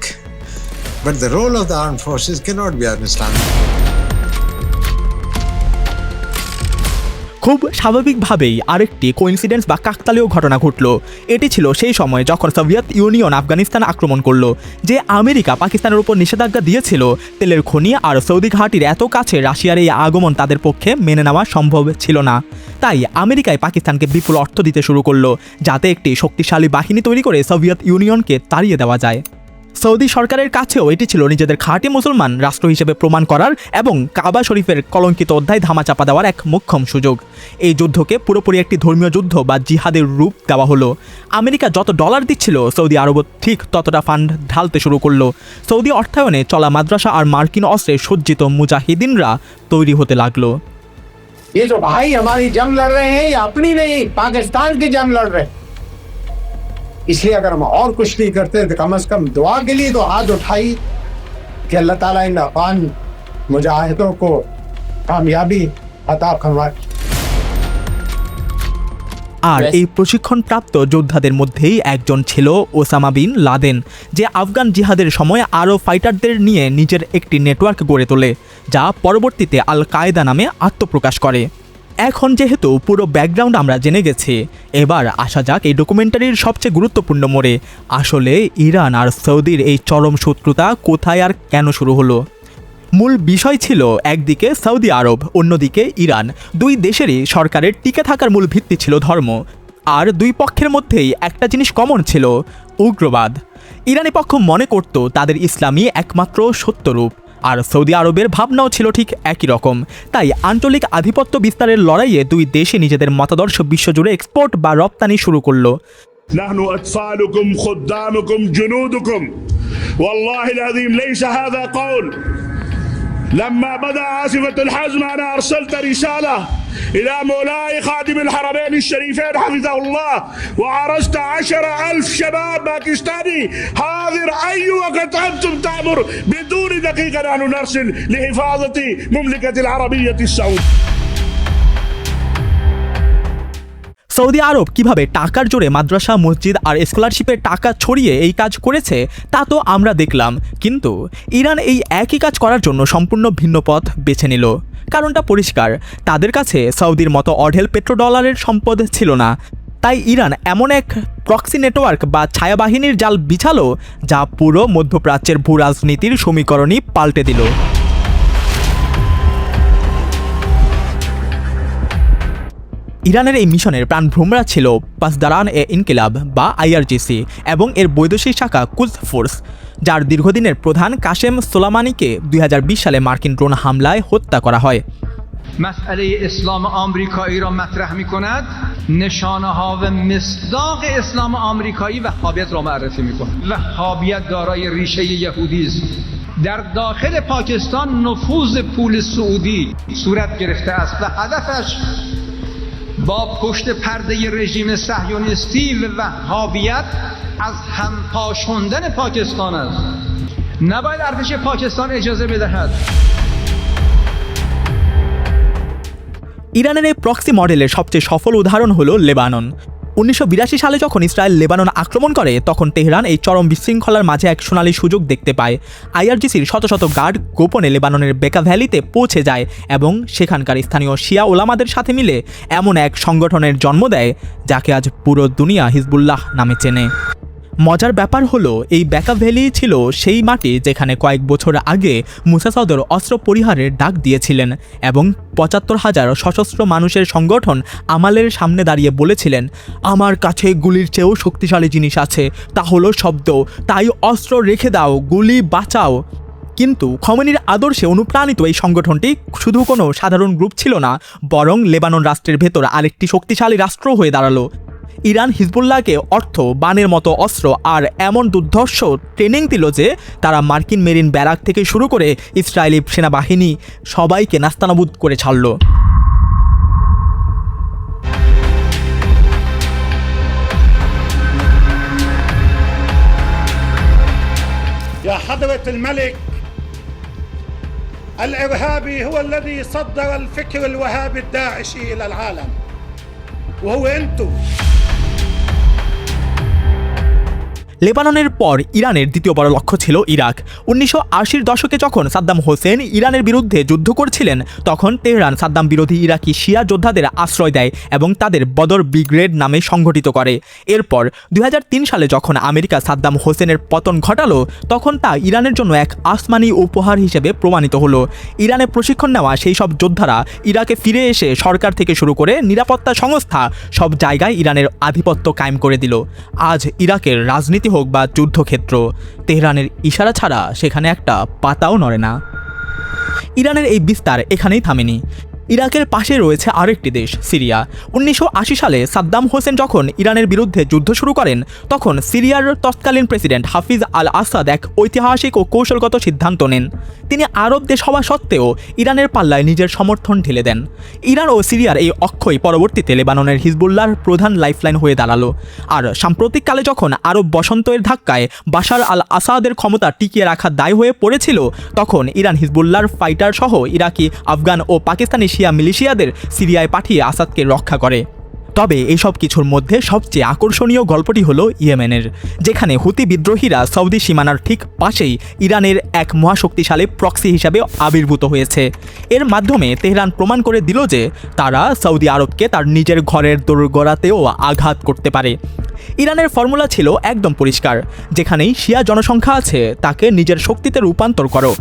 but the role of the armed forces cannot be un-Islamic. খুব স্বাভাবিকভাবেই আরেকটি কোইন্সিডেন্স বা কাকতালীয় ঘটনা ঘটল। এটি ছিল সেই সময় যখন সোভিয়েত ইউনিয়ন আফগানিস্তান আক্রমণ করলো। যে আমেরিকা পাকিস্তানের উপর নিষেধাজ্ঞা দিয়েছিল, তেলের খনি আর সৌদি ঘাঁটির এত কাছে রাশিয়ার এই আগমন তাদের পক্ষে মেনে নেওয়া সম্ভব ছিল না। তাই আমেরিকায় পাকিস্তানকে বিপুল অর্থ দিতে শুরু করলো, যাতে একটি শক্তিশালী বাহিনী তৈরি করে সোভিয়েত ইউনিয়নকে তাড়িয়ে দেওয়া যায়। সৌদি সরকারের কাছেও এটি ছিল নিজেদের খাঁটি মুসলমান রাষ্ট্র হিসেবে প্রমাণ করার এবং কাবা শরীফের কলঙ্কিত অধ্যায় ধামাচাপা দেওয়ার এক মোক্ষম সুযোগ। এই যুদ্ধকে পুরোপুরি একটি ধর্মীয় যুদ্ধ বা জিহাদের রূপ দেওয়া হলো। আমেরিকা যত ডলার দিচ্ছিল, সৌদি আরব ঠিক ততটা ফান্ড ঢালতে শুরু করলো। সৌদি অর্থায়নে চলা মাদ্রাসা আর মার্কিন অস্ত্রে সজ্জিত মুজাহিদিনরা তৈরি হতে লাগলো। ये जो भाई हमारी जंग लड़ रहे हैं, ये अपनी नहीं पाकिस्तान की जंग लड़ रहे हैं। इसलिए अगर हम और कुछ नहीं करते तो कम से कम दुआ के लिए तो हाथ उठाई कि अल्लाह ताला इन अफगान मुजाहिदों को कामयाबी अता फरमाए। আর এই প্রশিক্ষণপ্রাপ্ত যোদ্ধাদের মধ্যেই একজন ছিল ওসামা বিন লাদেন, যে আফগান জিহাদের সময় আরও ফাইটারদের নিয়ে নিজের একটি নেটওয়ার্ক গড়ে তোলে, যা পরবর্তীতে আল কায়দা নামে আত্মপ্রকাশ করে। এখন যেহেতু পুরো ব্যাকগ্রাউন্ড আমরা জেনে গেছি, এবার আসা যাক এই ডকুমেন্টারির সবচেয়ে গুরুত্বপূর্ণ মোড়ে। আসলে ইরান আর সৌদির এই চরম শত্রুতা কোথায় আর কেন শুরু হলো? মূল বিষয় ছিল একদিকে সৌদি আরব, অন্যদিকে ইরান। দুই দেশেরই সরকারের টিকে থাকার মূল ভিত্তি ছিল ধর্ম, আর দুই পক্ষের মধ্যেই একটা জিনিস কমন ছিল, উগ্রবাদ। ইরানি পক্ষ মনে করত তাদের ইসলামই একমাত্র সত্যরূপ, আর সৌদি আরবের ভাবনাও ছিল ঠিক একই রকম। তাই আঞ্চলিক আধিপত্য বিস্তারের লড়াইয়ে দুই দেশে নিজেদের মতাদর্শ বিশ্বজুড়ে এক্সপোর্ট বা রপ্তানি শুরু করলো। نحن أطفالكم خدامكم جنودكم والله العظيم ليس هذا قول. لما بدأ آسفة الحزم أنا أرسلت رسالة إلى مولاي خادم الحرمين الشريفين حفظه الله، وعرضت 10,000 شباب باكستاني حاضر أي وقت أنتم تأمر بدون دقيقة نحن نرسل لحفاظة مملكة العربية السعودية. সৌদি আরব কিভাবে টাকার জোরে মাদ্রাসা, মসজিদ আর স্কলারশিপের টাকা ছড়িয়ে এই কাজ করেছে তা তো আমরা দেখলাম, কিন্তু ইরান এই একই কাজ করার জন্য সম্পূর্ণ ভিন্ন পথ বেছে নিল। কারণটা পরিষ্কার, তাদের কাছে সৌদির মতো অঢেল পেট্রোডলারের সম্পদ ছিল না। তাই ইরান এমন এক প্রক্সি নেটওয়ার্ক বা ছায়াবাহিনীর জাল বিছালো যা পুরো মধ্যপ্রাচ্যের ভূ রাজনীতির সমীকরণই পাল্টে দিল। ইরানের এই মিশনের প্রাণভ্রমরা ছিল পাসদারান এ ইনকিলাব বা আইআরজিসি এবং এর বৈদেশিক শাখা কুদস ফোর্স, যার দীর্ঘদিনের প্রধান কাশেম সোলামানিকে 2020 সালে মার্কিন ড্রোন হামলায় হত্যা করা হয়। مسئله اسلام آمریکایی را مطرح می‌کند، نشانه‌ها و مصداق اسلام آمریکایی وهابیت را معرفی می‌کند. وهابیت دارای ریشه یهودی است. در داخل پاکستان نفوذ پول سعودی صورت گرفته است و هدفش با پشت پرده رژیم صهیونیستی و وهابیت از هم پاشوندن پاکستان است. نباید ارتش پاکستان اجازه بدهد. ইরানের এই প্রক্সি মডেলের সবচেয়ে সফল উদাহরণ হলো লেবানন। 1982 সালে যখন ইসরায়েল লেবানন আক্রমণ করে তখন তেহরান এই চরম বিশৃঙ্খলার মাঝে এক সোনালী সুযোগ দেখতে পায়। আইআরজিসির শত শত গার্ড গোপনে লেবাননের বেকা ভ্যালিতে পৌঁছে যায় এবং সেখানকার স্থানীয় শিয়া ওলামাদের সাথে মিলে এমন এক সংগঠনের জন্ম দেয় যাকে আজ পুরো দুনিয়া হিজবুল্লাহ নামে চেনে। মজার ব্যাপার হলো এই বেকা ভ্যালি ছিল সেই মাটি যেখানে কয়েক বছর আগে মুসা সদর অস্ত্র পরিহারের ডাক দিয়েছিলেন এবং ৭৫,০০০ সশস্ত্র মানুষের সংগঠন আমালের সামনে দাঁড়িয়ে বলেছিলেন, আমার কাছে গুলির চেয়েও শক্তিশালী জিনিস আছে, তা হলো শব্দ, তাই অস্ত্র রেখে দাও, গুলি বাঁচাও। কিন্তু খমেনির আদর্শে অনুপ্রাণিত এই সংগঠনটি শুধু কোনো সাধারণ গ্রুপ ছিল না, বরং লেবানন রাষ্ট্রের ভেতর আরেকটি শক্তিশালী রাষ্ট্র হয়ে দাঁড়ালো। ইরান হিজবুল্লাহকে অর্থ, বানের মতো অস্ত্র আর এমন দুর্ধর্ষ ট্রেনিং দিল যে তারা মার্কিন মেরিন ব্যারাক থেকে শুরু করে ইসরায়েলি সেনাবাহিনী সবাইকে নাস্তানাবুদ করে ছাড়ল। يا حضرة الملك، الإرهابي هو الذي صدر الفكر الوهابي الداعشي إلى العالم، وهو أنتم। লেবাননের পর ইরানের দ্বিতীয় বড় লক্ষ্য ছিল ইরাক। 1980-র দশকে যখন সাদ্দাম হোসেন ইরানের বিরুদ্ধে যুদ্ধ করছিলেন তখন তেহরান সাদ্দাম বিরোধী ইরাকি শিয়া যোদ্ধাদের আশ্রয় দেয় এবং তাদের বদর ব্রিগেড নামে সংগঠিত করে। এরপর 2003 সালে যখন আমেরিকা সাদ্দাম হোসেনের পতন ঘটালো তখন তা ইরানের জন্য এক আসমানি উপহার হিসেবে প্রমাণিত হলো। ইরানে প্রশিক্ষণ নেওয়া সেই সব যোদ্ধারা ইরাকে ফিরে এসে সরকার থেকে শুরু করে নিরাপত্তা সংস্থা সব জায়গায় ইরানের আধিপত্য কায়েম করে দিল। আজ ইরাকের রাজনীতি হোক বা যুদ্ধক্ষেত্র, তেহরানের ইশারা ছাড়া সেখানে একটা পাতাও নড়ে না। ইরানের এই বিস্তার এখানেই থামেনি। ইরাকের পাশে রয়েছে আরেকটি দেশ, সিরিয়া। 1980 সালে সাদ্দাম হোসেন যখন ইরানের বিরুদ্ধে যুদ্ধ শুরু করেন তখন সিরিয়ার তৎকালীন প্রেসিডেন্ট হাফিজ আল আসাদ এক ঐতিহাসিক ও কৌশলগত সিদ্ধান্ত নেন। তিনি আরব দেশ হওয়া সত্ত্বেও ইরানের পাল্লায় নিজের সমর্থন ঢেলে দেন। ইরান ও সিরিয়ার এই অক্ষয় পরবর্তীতে লেবাননের হিজবুল্লাহর প্রধান লাইফলাইন হয়ে দাঁড়ালো। আর সাম্প্রতিককালে যখন আরব বসন্তের ধাক্কায় বাশার আল আসাদের ক্ষমতা টিকিয়ে রাখার দায় হয়ে পড়েছিল তখন ইরান হিজবুল্লাহর ফাইটার সহ ইরাকি, আফগান ও পাকিস্তানি শিয়া মিলিশিয়াদের সিরিয়ায় পাঠিয়ে আসাদকে রক্ষা করে। তবে এইসব কিছুর মধ্যে সবচেয়ে আকর্ষণীয় গল্পটি হলো ইয়েমেনের, যেখানে হুতি বিদ্রোহীরা সৌদি সীমানার ঠিক পাশেই ইরানের এক মহাশক্তিশালী প্রক্সি হিসাবে আবির্ভূত হয়েছে। এর মাধ্যমে তেহরান প্রমাণ করে দিল যে তারা সৌদি আরবকে তার নিজের ঘরের দোরগোড়াতেও আঘাত করতে পারে। ইরানের ফর্মুলা ছিল একদম পরিষ্কার, যেখানেই শিয়া জনসংখ্যা আছে তাকে নিজের শক্তিতে রূপান্তর করো।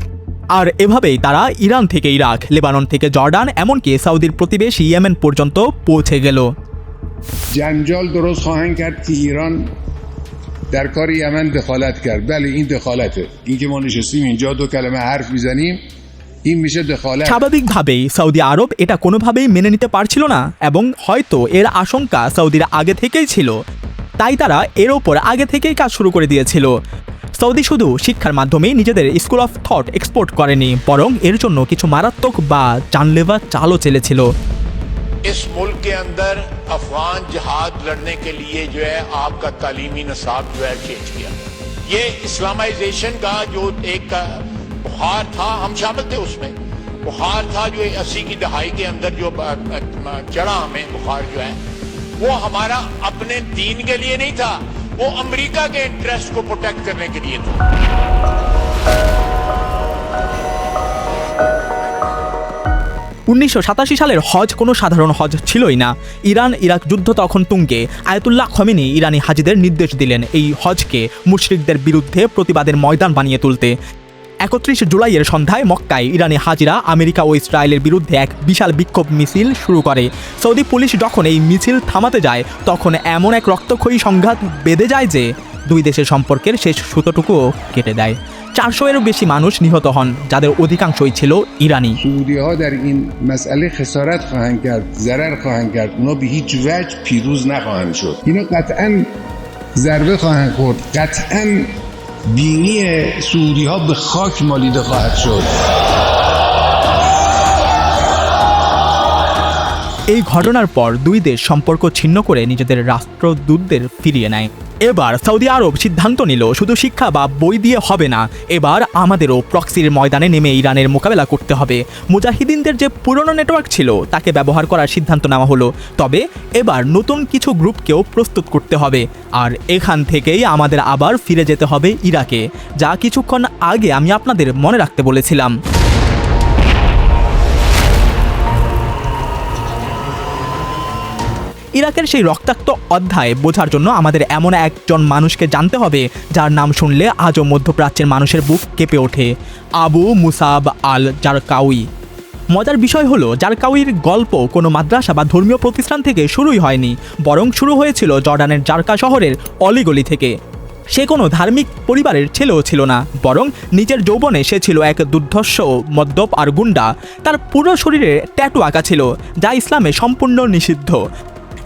আর এভাবেই তারা ইরান থেকে ইরাক, লেবানন থেকে জর্ডান, এমনকি সৌদির প্রতিবেশী ইয়েমেন পর্যন্ত পৌঁছে গেল। جنجال درست خواهند کرد که ایران در کار یمن دخالت کرد. بله این دخالته. این که ما نشستیم اینجا دو کلمه حرف میزنیم این میشه دخالت. স্বাভাবিকভাবেই সৌদি আরব এটা কোনোভাবেই মেনে নিতে পারছিল না এবং হয়তো এর আশঙ্কা সৌদির আগে থেকেই ছিল, তাই তারা এর ওপর আগে থেকেই কাজ শুরু করে দিয়েছিল। সৌদি শুধু শিক্ষার মাধ্যমেই নিজেদের স্কুল অফ থট এক্সপোর্ট করেনি, বরং এর জন্য কিছু মারাত্মক বা जानलेवा চালও চেলেছিল। इस मुल्क के अंदर अफगान जिहाद लड़ने के लिए जो है आपका तालीमी निसाब जो है चेंज किया। ये इस्लामाइजेशन का जो एक बुखार था, हम शामिल थे उसमें। बुखार था जो 80 की दहाई के अंदर जो चढ़ा हमें बुखार जो है, वो हमारा अपने दीन के लिए नहीं था, वो अमेरिका के इंटरेस्ट को प्रोटेक्ट करने के लिए था। 1987 সালের হজ কোনো সাধারণ হজ ছিলই না। ইরান ইরাক যুদ্ধ তখন তুঙ্গে। আয়াতুল্লাহ খমেনি ইরানি হাজিদের নির্দেশ দিলেন এই হজকে মুশরিকদের বিরুদ্ধে প্রতিবাদের ময়দান বানিয়ে তুলতে। 31 জুলাইয়ের সন্ধ্যায় মক্কায় ইরানি হাজিরা আমেরিকা ও ইসরায়েলের বিরুদ্ধে এক বিশাল বিক্ষোভ মিছিল শুরু করে। সৌদি পুলিশ যখন এই মিছিল থামাতে যায়, তখন এমন এক রক্তক্ষয়ী সংঘাত বেঁধে যায় যে দুই দেশের সম্পর্কের শেষ সুতোটুকুও কেটে দেয়। 400-এরও বেশি মানুষ নিহত হন, যাদের অধিকাংশই ছিল ইরানি। سعودی‌ها در این مسئله خسارت خواهند کرد، ضرر خواهند کرد، اونا به هیچ وجه پیروز نخواهند شد. اینا قطعاً ضربه خواهند خورد، قطعاً بینی سعودی‌ها به خاک مالیده خواهد شد. এই ঘটনার পর দুই দেশ সম্পর্ক ছিন্ন করে নিজেদের রাষ্ট্রদূতদের ফিরিয়ে নেয়। এবার সৌদি আরব সিদ্ধান্ত নিল শুধু শিক্ষা বা বই দিয়ে হবে না, এবার আমাদেরও প্রক্সির ময়দানে নেমে ইরানের মোকাবেলা করতে হবে। মুজাহিদিনদের যে পুরনো নেটওয়ার্ক ছিল তাকে ব্যবহার করার সিদ্ধান্ত নেওয়া হলো, তবে এবার নতুন কিছু গ্রুপকেও প্রস্তুত করতে হবে। আর এখান থেকেই আমাদের আবার ফিরে যেতে হবে ইরাকে, যা কিছুক্ষণ আগে আমি আপনাদের মনে রাখতে বলেছিলাম। ইরাকের সেই রক্তাক্ত অধ্যায় বোঝার জন্য আমাদের এমন একজন মানুষকে জানতে হবে যার নাম শুনলে আজও মধ্যপ্রাচ্যের মানুষের বুক কেঁপে ওঠে, আবু মুসাব আল জারকাউই। মজার বিষয় হলো, জারকাউইর গল্প কোনো মাদ্রাসা বা ধর্মীয় প্রতিষ্ঠান থেকে শুরুই হয়নি, বরং শুরু হয়েছিল জর্ডানের জারকা শহরের অলিগলি থেকে। সে কোনো ধার্মিক পরিবারের ছেলেও ছিল না, বরং নিজের যৌবনে সে ছিল এক দুর্ধর্ষ মদ্যপ আর গুন্ডা। তার পুরো শরীরে ট্যাটু আঁকা ছিল, যা ইসলামে সম্পূর্ণ নিষিদ্ধ।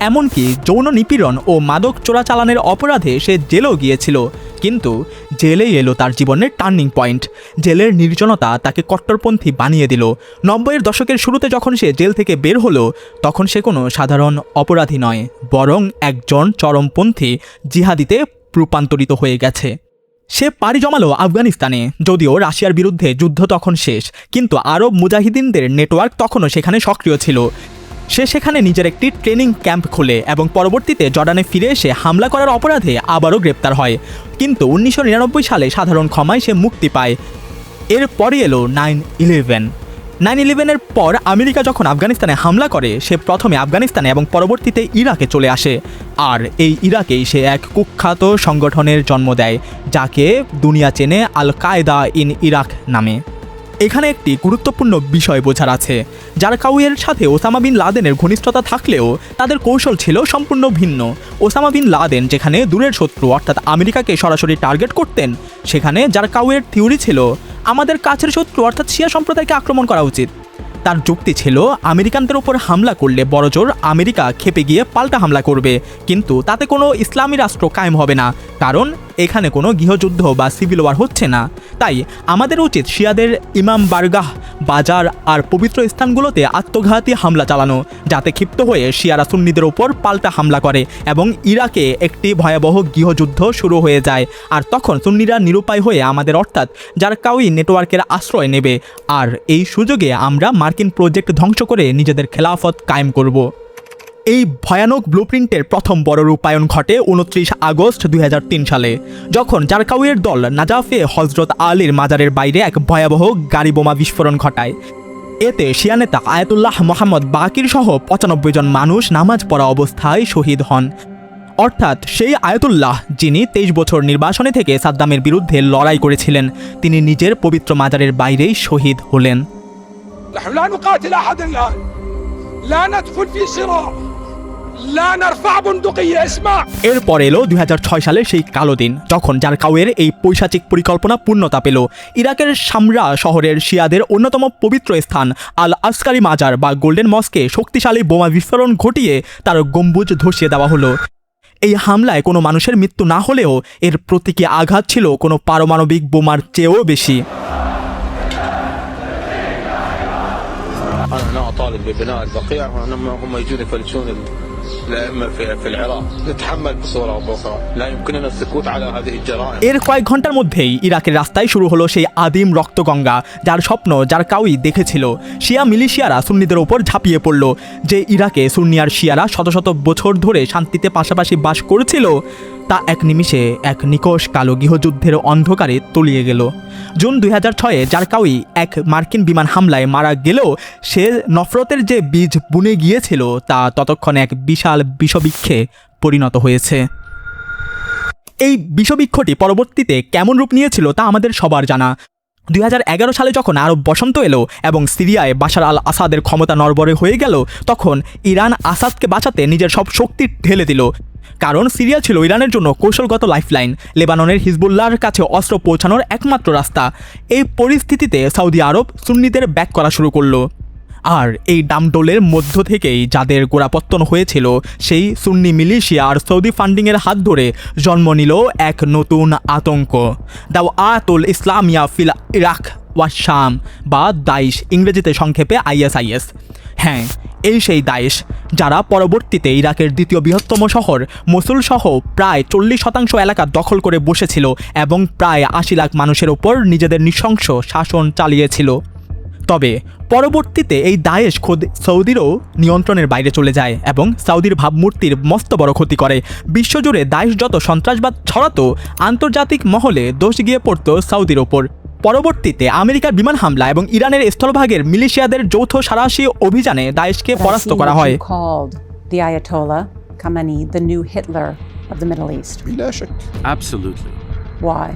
এমনকি যৌন নিপীড়ন ও মাদক চোরাচালানের অপরাধে সে জেলেও গিয়েছিল। কিন্তু জেলেই এলো তার জীবনের টার্নিং পয়েন্ট। জেলের নির্জনতা তাকে কট্টরপন্থী বানিয়ে দিল। 90-এর দশকের শুরুতে যখন সে জেল থেকে বের হলো, তখন সে কোনো সাধারণ অপরাধী নয়, বরং একজন চরমপন্থী জিহাদিতে রূপান্তরিত হয়ে গেছে। সে পাড়ি জমালো আফগানিস্তানে। যদিও রাশিয়ার বিরুদ্ধে যুদ্ধ তখন শেষ, কিন্তু আরব মুজাহিদিনদের নেটওয়ার্ক তখনও সেখানে সক্রিয় ছিল। সে সেখানে নিজের একটি ট্রেনিং ক্যাম্প খোলে এবং পরবর্তীতে জর্ডানে ফিরে এসে হামলা করার অপরাধে আবারও গ্রেপ্তার হয়। কিন্তু 1999 সালে সাধারণ ক্ষমায় সে মুক্তি পায়। এরপরই এলো 9/11। 9/11-এর পর আমেরিকা যখন আফগানিস্তানে হামলা করে, সে প্রথমে আফগানিস্তানে এবং পরবর্তীতে ইরাকে চলে আসে। আর এই ইরাকেই সে এক কুখ্যাত সংগঠনের জন্ম দেয়, যাকে দুনিয়া চেনে আল কায়দা ইন ইরাক নামে। এখানে একটি গুরুত্বপূর্ণ বিষয় বোঝার আছে। জারকাউইয়ের সাথে ওসামা বিন লাদেনের ঘনিষ্ঠতা থাকলেও তাদের কৌশল ছিল সম্পূর্ণ ভিন্ন। ওসামা বিন লাদেন যেখানে দূরের শত্রু অর্থাৎ আমেরিকাকে সরাসরি টার্গেট করতেন, সেখানে জারকাউইয়ের থিওরি ছিল আমাদের কাছের শত্রু অর্থাৎ শিয়া সম্প্রদায়কে আক্রমণ করা উচিত। তার যুক্তি ছিল আমেরিকানদের উপর হামলা করলে বড়জোর আমেরিকা খেপে গিয়ে পাল্টা হামলা করবে, কিন্তু তাতে কোনো ইসলামী রাষ্ট্র কায়েম হবে না, কারণ এখানে কোনো গৃহযুদ্ধ বা সিভিল ওয়ার হচ্ছে না। তাই আমাদের উচিত শিয়াদের ইমাম বারগাহ, বাজার আর পবিত্র স্থানগুলোতে আত্মঘাতী হামলা চালানো, যাতে ক্ষিপ্ত হয়ে শিয়ারা সুন্নিদের ওপর পাল্টা হামলা করে এবং ইরাকে একটি ভয়াবহ গৃহযুদ্ধ শুরু হয়ে যায়। আর তখন সুন্নিরা নিরুপায় হয়ে আমাদের অর্থাৎ জারকাউই নেটওয়ার্কের আশ্রয় নেবে, আর এই সুযোগে আমরা মার্কিন প্রজেক্ট ধ্বংস করে নিজেদের খেলাফত কায়েম করব। এই ভয়ানক ব্লুপ্রিন্টের প্রথম বড় রূপায়ণ ঘটে 29 আগস্ট 2003 সালে, যখন জারকাউইয়ের দল নাজাফে হজরত আলীর মাজারের বাইরে এক ভয়াবহ গাড়ি বোমা বিস্ফোরণ ঘটায়। এতে শিয়া নেতা আয়াতুল্লাহ মোহাম্মদ বাকির সহ 95 জন মানুষ নামাজ পড়া অবস্থায় শহীদ হন। অর্থাৎ সেই আয়াতুল্লাহ যিনি 23 বছর নির্বাসনে থেকে সাদ্দামের বিরুদ্ধে লড়াই করেছিলেন, তিনি নিজের পবিত্র মাজারের বাইরেই শহীদ হলেন। এরপর এলো 2006 সালের সেই কালো দিন, যখন জারকাউইয়ের এই পৈশাচিক পরিকল্পনা পূর্ণতা পেল। ইরাকের সামরা শহরের শিয়াদের অন্যতম পবিত্র স্থান আল আসকারি মাজার বা গোল্ডেন মস্কে শক্তিশালী বোমা বিস্ফোরণ ঘটিয়ে তার গম্বুজ ধসিয়ে দেওয়া হলো। এই হামলায় কোনো মানুষের মৃত্যু না হলেও এর প্রতীকী আঘাত ছিল কোনো পারমাণবিক বোমার চেয়েও বেশি। أنا أطالب ببناء البقيع هم يجون يفلسون الأئمة في العراق نتحمل بصورة أو بأخرى لا يمكننا السكوت على هذه الجرائم এর কয়েক ঘন্টার মধ্যেই ইরাকের রাস্তায় শুরু হলো সেই আদিম রক্তগঙ্গা যার স্বপ্ন জারকাউই দেখেছিল। শিয়া মিলিশিয়ারা সুন্নিদের ওপর ঝাঁপিয়ে পড়ল। যে ইরাকে সুন্নি আর শিয়ারা শত শত বছর ধরে শান্তিতে পাশাপাশি বাস করেছিল তা এক নিমিষে এক নিকষ কালো গৃহযুদ্ধের অন্ধকারে তলিয়ে গেল। জুন 2006-এ জারকাউই এক মার্কিন বিমান হামলায় মারা গেলেও সে নফরতের যে বীজ বুনে গিয়েছিল তা ততক্ষণে এক বিশাল বিষবৃক্ষে পরিণত হয়েছে। এই বিষবৃক্ষটি পরবর্তীতে কেমন রূপ নিয়েছিল তা আমাদের সবার জানা। 2011 সালে যখন আরব বসন্ত এলো এবং সিরিয়ায় বাশার আল আসাদের ক্ষমতা নড়বড়ে হয়ে গেল, তখন ইরান আসাদকে বাঁচাতে নিজের সব শক্তি ঢেলে দিল। কারণ সিরিয়া ছিল ইরানের জন্য কৌশলগত লাইফলাইন, লেবাননের হিজবুল্লাহর কাছে অস্ত্র পৌঁছানোর একমাত্র রাস্তা। এই পরিস্থিতিতে সৌদি আরব সুন্নিদের ব্যাক করা শুরু করলো। আর এই ডামডোলের মধ্য থেকেই যাদের গোড়াপত্তন হয়েছিল সেই সুন্নি মিলিশিয়া আর সৌদি ফান্ডিংয়ের হাত ধরে জন্ম নিল এক নতুন আতঙ্ক, দাওয়াতুল ইসলামিয়া ফিল ইরাক ওয়া শাম বা দাইশ, ইংরেজিতে সংক্ষেপে ISIS। হ্যাঁ, এই সেই দাইশ যারা পরবর্তীতে ইরাকের দ্বিতীয় বৃহত্তম শহর মসুল সহ প্রায় 40% এলাকা দখল করে বসেছিল এবং প্রায় 80 লাখ মানুষের ওপর নিজেদের নৃশংস শাসন চালিয়েছিল। তবে পরবর্তীতে এই দায়েশ খোদ সৌদিরও নিয়ন্ত্রণের বাইরে চলে যায় এবং সৌদির ভাবমূর্তির মস্ত বড় ক্ষতি করে। বিশ্বজুড়ে দায়েশ যত সন্ত্রাসবাদ ছড়াতো, আন্তর্জাতিক মহলে দোষ গিয়ে পড়তো সৌদির ওপর। পরবর্তীতে আমেরিকার বিমান হামলা এবং ইরানের স্থলভাগের মিলিশিয়াদের যৌথ সাঁড়াশি অভিযানে দায়েশকে পরাস্ত করা হয়। The Ayatollah Khamenei the new Hitler of the Middle East. بلا شك. Absolutely. Why?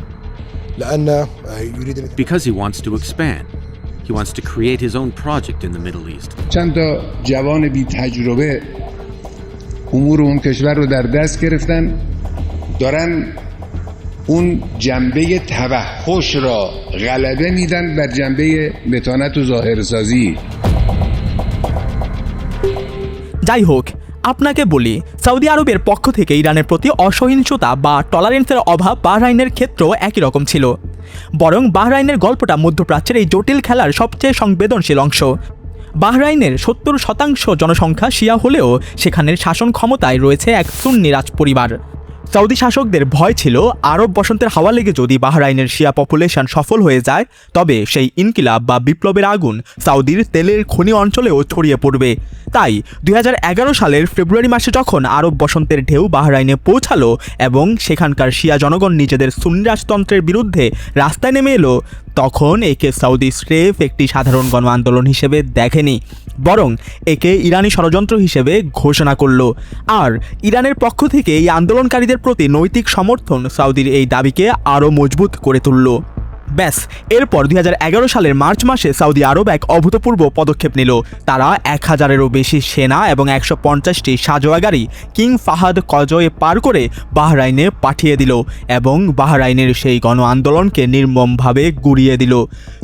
Because he wants to expand. He wants to create his own project in the Middle East. چند تا جوان بی تجربه امور اون کشور رو در دست گرفتن، دارن اون جنبه توحش را غلبه میدن بر جنبه متانت و ظاهرسازی. যাই হোক, আপনাকে বলি, সৌদি আরবের পক্ষ থেকে ইরানের প্রতি অসহিষ্ণুতা বা টলারেন্সের অভাব বাহরাইনের ক্ষেত্রেও একই রকম ছিল। বরং বাহরাইনের গল্পটা মধ্যপ্রাচ্যের এই জটিল খেলার সবচেয়ে সংবেদনশীল অংশ। বাহরাইনের 70% জনসংখ্যা শিয়া হলেও সেখানের শাসন ক্ষমতায় রয়েছে এক সুন্নি রাজপরিবার। সৌদি শাসকদের ভয় ছিল আরব বসন্তের হাওয়া লেগে যদি বাহরাইনের শিয়া পপুলেশন সফল হয়ে যায় তবে সেই ইনকিলাব বা বিপ্লবের আগুন সৌদির তেলের খনি অঞ্চলেও ছড়িয়ে পড়বে। তাই 2011 সালের ফেব্রুয়ারি মাসে যখন আরব বসন্তের ঢেউ বাহরাইনে পৌঁছালো এবং সেখানকার শিয়া জনগণ নিজেদের সুন্নি রাজতন্ত্রের বিরুদ্ধে রাস্তায় নেমে এলো, তখন একে সৌদি স্রেফ একটি সাধারণ গণ আন্দোলন হিসেবে দেখেনি, বরং একে ইরানি ষড়যন্ত্র হিসেবে ঘোষণা করল। আর ইরানের পক্ষ থেকে এই আন্দোলনকারীদের প্রতি নৈতিক সমর্থন সৌদির এই দাবিকে আরও মজবুত করে তুলল। ব্যাস, এরপর 2011 সালের মার্চ মাসে সৌদি আরব এক অভূতপূর্ব পদক্ষেপ নিল। তারা 1000-এরও বেশি সেনা এবং 150টি সাজোয়া গাড়ি কিং ফাহাদ কজয়ে পার করে বাহরাইনে পাঠিয়ে দিল এবং বাহরাইনের সেই গণ আন্দোলনকে নির্মমভাবে গুঁড়িয়ে দিল।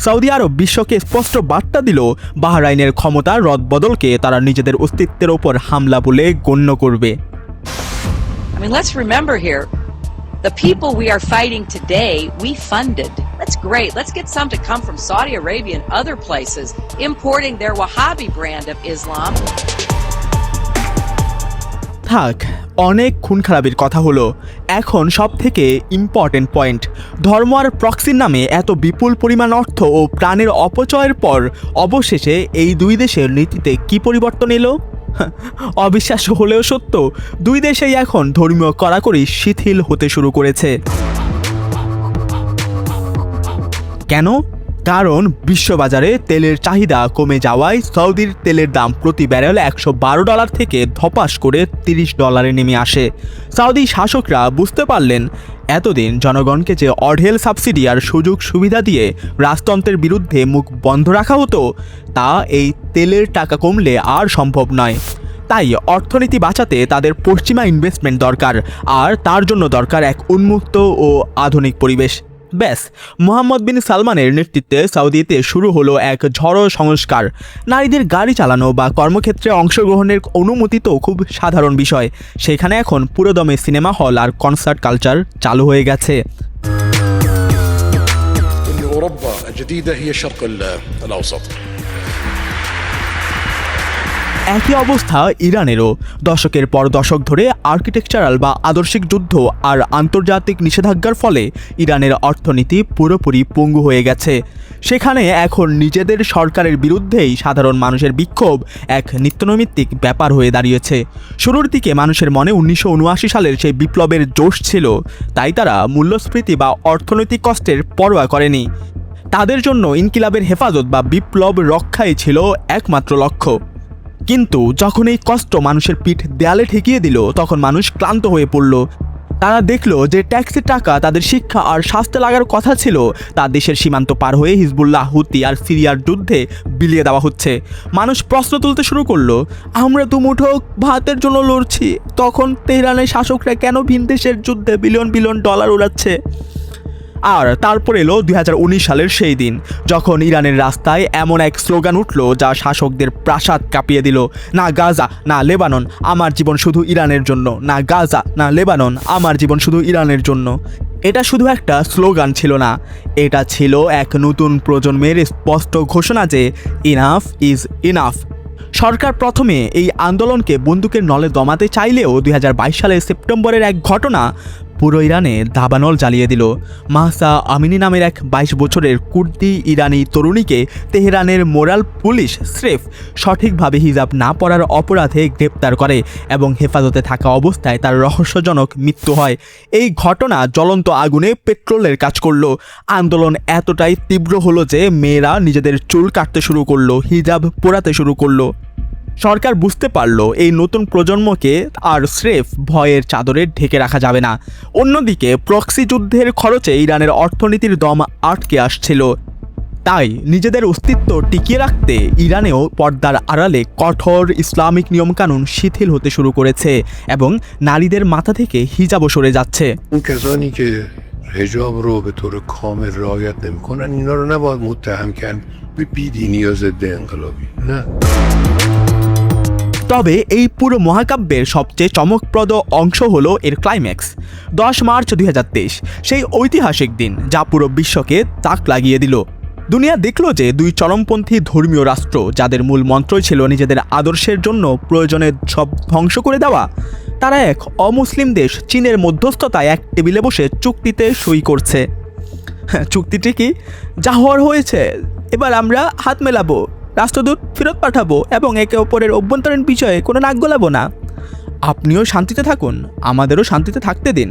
সৌদি আরব বিশ্বকে স্পষ্ট বার্তা দিল বাহরাইনের ক্ষমতার রদবদলকে তারা নিজেদের অস্তিত্বের ওপর হামলা বলে গণ্য করবে। I mean, let's remember here, the people we are fighting today, we funded. That's great. Let's get some to come from Saudi Arabia and other places, importing their Wahhabi brand of Islam. থাক, অনেক খুন খারাপির কথা হলো। এখন সব থেকে important point, ধর্ম আর প্রক্সির নামে এত বিপুল পরিমাণ অর্থ ও প্রাণের অপচয়ের পর অবশেষে এই দুই দেশের নীতিতে কি পরিবর্তন এলো? অবিশ্বাস্য হলেও সত্য, দুই দেশেই এখন ধর্মীয় কড়াকড়ি শিথিল হতে শুরু করেছে। কেন? কারণ বিশ্ববাজারে তেলের চাহিদা কমে যাওয়ায় সৌদির তেলের দাম প্রতি ব্যারেল $112 থেকে ধপাস করে $30 নেমে আসে। সৌদি শাসকরা বুঝতে পারলেন এতদিন জনগণকে যে অঢেল সাবসিডি আর সুযোগ সুবিধা দিয়ে রাজতন্ত্রের বিরুদ্ধে মুখ বন্ধ রাখা হতো তা এই তেলের টাকা কমলে আর সম্ভব নয়। তাই অর্থনীতি বাঁচাতে তাদের পশ্চিমা ইনভেস্টমেন্ট দরকার, আর তার জন্য দরকার এক উন্মুক্ত ও আধুনিক পরিবেশ। ব্যাস, মোহাম্মদ বিন সালমানের নেতৃত্বে সৌদিতে শুরু হলো এক ঝড়ো সংস্কার। নারীদের গাড়ি চালানো বা কর্মক্ষেত্রে অংশগ্রহণের অনুমতি তো খুব সাধারণ বিষয়, সেখানে এখন পুরোদমে সিনেমা হল আর কনসার্ট কালচার চালু হয়ে গেছে। أوروبا الجديدة هي الشرق الأوسط. একই অবস্থা ইরানেরও। দশকের পর দশক ধরে আর্কিটেকচারাল বা আদর্শিক যুদ্ধ আর আন্তর্জাতিক নিষেধাজ্ঞার ফলে ইরানের অর্থনীতি পুরোপুরি পঙ্গু হয়ে গেছে। সেখানে এখন নিজেদের সরকারের বিরুদ্ধেই সাধারণ মানুষের বিক্ষোভ এক নিত্যনৈমিত্তিক ব্যাপার হয়ে দাঁড়িয়েছে। শুরুর দিকে মানুষের মনে 1979 সালের সেই বিপ্লবের জোশ ছিল, তাই তারা মূল্যস্ফীতি বা অর্থনৈতিক কষ্টের পরোয়া করেনি। তাদের জন্য ইনকিলাবের হেফাজত বা বিপ্লব রক্ষাই ছিল একমাত্র লক্ষ্য। কিন্তু যখন এই কষ্ট মানুষের পিঠ দেয়ালে ঠেকিয়ে দিল, তখন মানুষ ক্লান্ত হয়ে পড়ল। তারা দেখলো যে ট্যাক্সের টাকা তাদের শিক্ষা আর স্বাস্থ্যে লাগার কথা ছিল, তা দেশের সীমান্ত পার হয়ে হিজবুল্লাহ, হুতি আর সিরিয়ার যুদ্ধে বিলিয়ে দেওয়া হচ্ছে। মানুষ প্রশ্ন তুলতে শুরু করলো, আমরা দুমুঠো ভাতের জন্য লড়ছি, তখন তেহরানের শাসকরা কেন ভিন দেশের যুদ্ধে বিলিয়ন বিলিয়ন ডলার উড়াচ্ছে? আর তারপর এলো 2019 সালের সেই দিন, যখন ইরানের রাস্তায় এমন এক স্লোগান উঠল যা শাসকদের প্রাসাদ কাঁপিয়ে দিল, না গাজা না লেবানন, আমার জীবন শুধু ইরানের জন্য, না গাজা না লেবানন, আমার জীবন শুধু ইরানের জন্য। এটা শুধু একটা স্লোগান ছিল না, এটা ছিল এক নতুন প্রজন্মের স্পষ্ট ঘোষণা যে ইনাফ ইজ ইনাফ। সরকার প্রথমে এই আন্দোলনকে বন্দুকের নলে দমাতে চাইলেও 2022 সালের সেপ্টেম্বরের এক ঘটনা পুরো ইরানে দাবানল জ্বালিয়ে দিল। মাহসা আমিনি নামের এক 22 বছরের কুর্দি ইরানি তরুণীকে তেহরানের মোরাল পুলিশ স্রেফ সঠিকভাবে হিজাব না পরার অপরাধে গ্রেপ্তার করে এবং হেফাজতে থাকা অবস্থায় তার রহস্যজনক মৃত্যু হয়। এই ঘটনা জ্বলন্ত আগুনে পেট্রোলের কাজ করলো। আন্দোলন এতটাই তীব্র হলো যে মেয়েরা নিজেদের চুল কাটতে শুরু করলো, হিজাব পরাতে শুরু করলো। সরকার বুঝতে পারল এই নতুন প্রজন্মকে আর স্রেফ ভয়ের চাদরে ঢেকে রাখা যাবে না। অন্যদিকে প্রক্সি যুদ্ধের খরচে ইরানের অর্থনীতির দম আটকে আসছিল। তাই নিজেদের অস্তিত্ব টিকিয়ে রাখতে ইরানেও পর্দার আড়ালে কঠোর ইসলামিক নিয়মকানুন শিথিল হতে শুরু করেছে এবং নারীদের মাথা থেকে হিজাবও সরে যাচ্ছে। حجاب رو به طور کامل رعایت نمی‌کنن اینا رو نباید متهم کرد به بی‌دینی یا ضد انقلابی. نه. তবে এই পুরো মহাকাব্যের সবচেয়ে চমকপ্রদ অংশ হলো এর ক্লাইম্যাক্স। 10 মার্চ 2023, সেই ঐতিহাসিক দিন যা পুরো বিশ্বকে তাক লাগিয়ে দিল। দুনিয়া দেখল যে দুই চরমপন্থী ধর্মীয় রাষ্ট্র, যাদের মূল মন্ত্রই ছিল নিজেদের আদর্শের জন্য প্রয়োজনে সব ধ্বংস করে দেওয়া, তারা এক অমুসলিম দেশ চীনের মধ্যস্থতায় এক টেবিলে বসে চুক্তিতে সই করছে। চুক্তিটি কি? যা হওয়ার হয়েছে, এবার আমরা হাত মেলাবো, রাষ্ট্রদূত ফেরত পাঠাবো এবং একে অপরের অভ্যন্তরীণ বিষয়ে কোনো নাক গলাবো না। আপনিও শান্তিতে থাকুন, আমাদেরও শান্তিতে থাকতে দিন।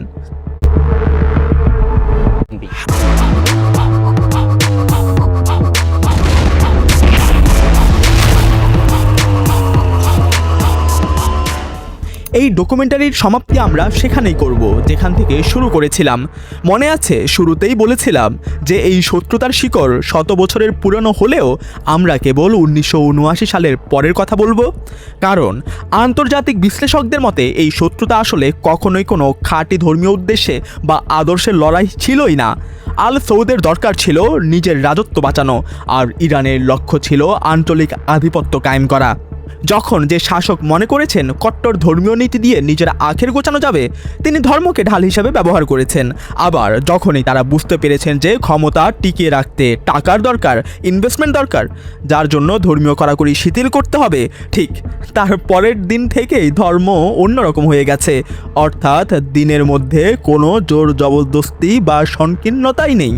এই ডকুমেন্টারির সমাপ্তি আমরা সেখানেই করব যেখান থেকে শুরু করেছিলাম। মনে আছে শুরুতেই বলেছিলাম যে এই শত্রুতার শিকড় 100 বছরের পুরনো হলেও আমরা কেবল 1979 সালের পরের কথা বলবো, কারণ আন্তর্জাতিক বিশ্লেষকদের মতে এই শত্রুতা আসলে কখনোই কোনো খাঁটি ধর্মীয় উদ্দেশ্যে বা আদর্শের লড়াই ছিলই না। আল সৌদের দরকার ছিল নিজের রাজত্ব বাঁচানো, আর ইরানের লক্ষ্য ছিল আঞ্চলিক আধিপত্য কায়েম করা। যখন যে শাসক মনে করেছেন কট্টর ধর্মীয় নীতি দিয়ে নিজের আখের গোছানো যাবে, তিনি ধর্মকে ঢাল হিসাবে ব্যবহার করেছেন। আবার যখনই তারা বুঝতে পেরেছেন যে ক্ষমতা টিকিয়ে রাখতে টাকার দরকার, ইনভেস্টমেন্ট দরকার, যার জন্য ধর্মীয় কড়াকড়ি শিথিল করতে হবে, ঠিক তার পরের দিন থেকেই ধর্ম অন্যরকম হয়ে গেছে। অর্থাৎ দিনের মধ্যে কোনো জোর জবরদস্তি বা সংকীর্ণতাই নেই।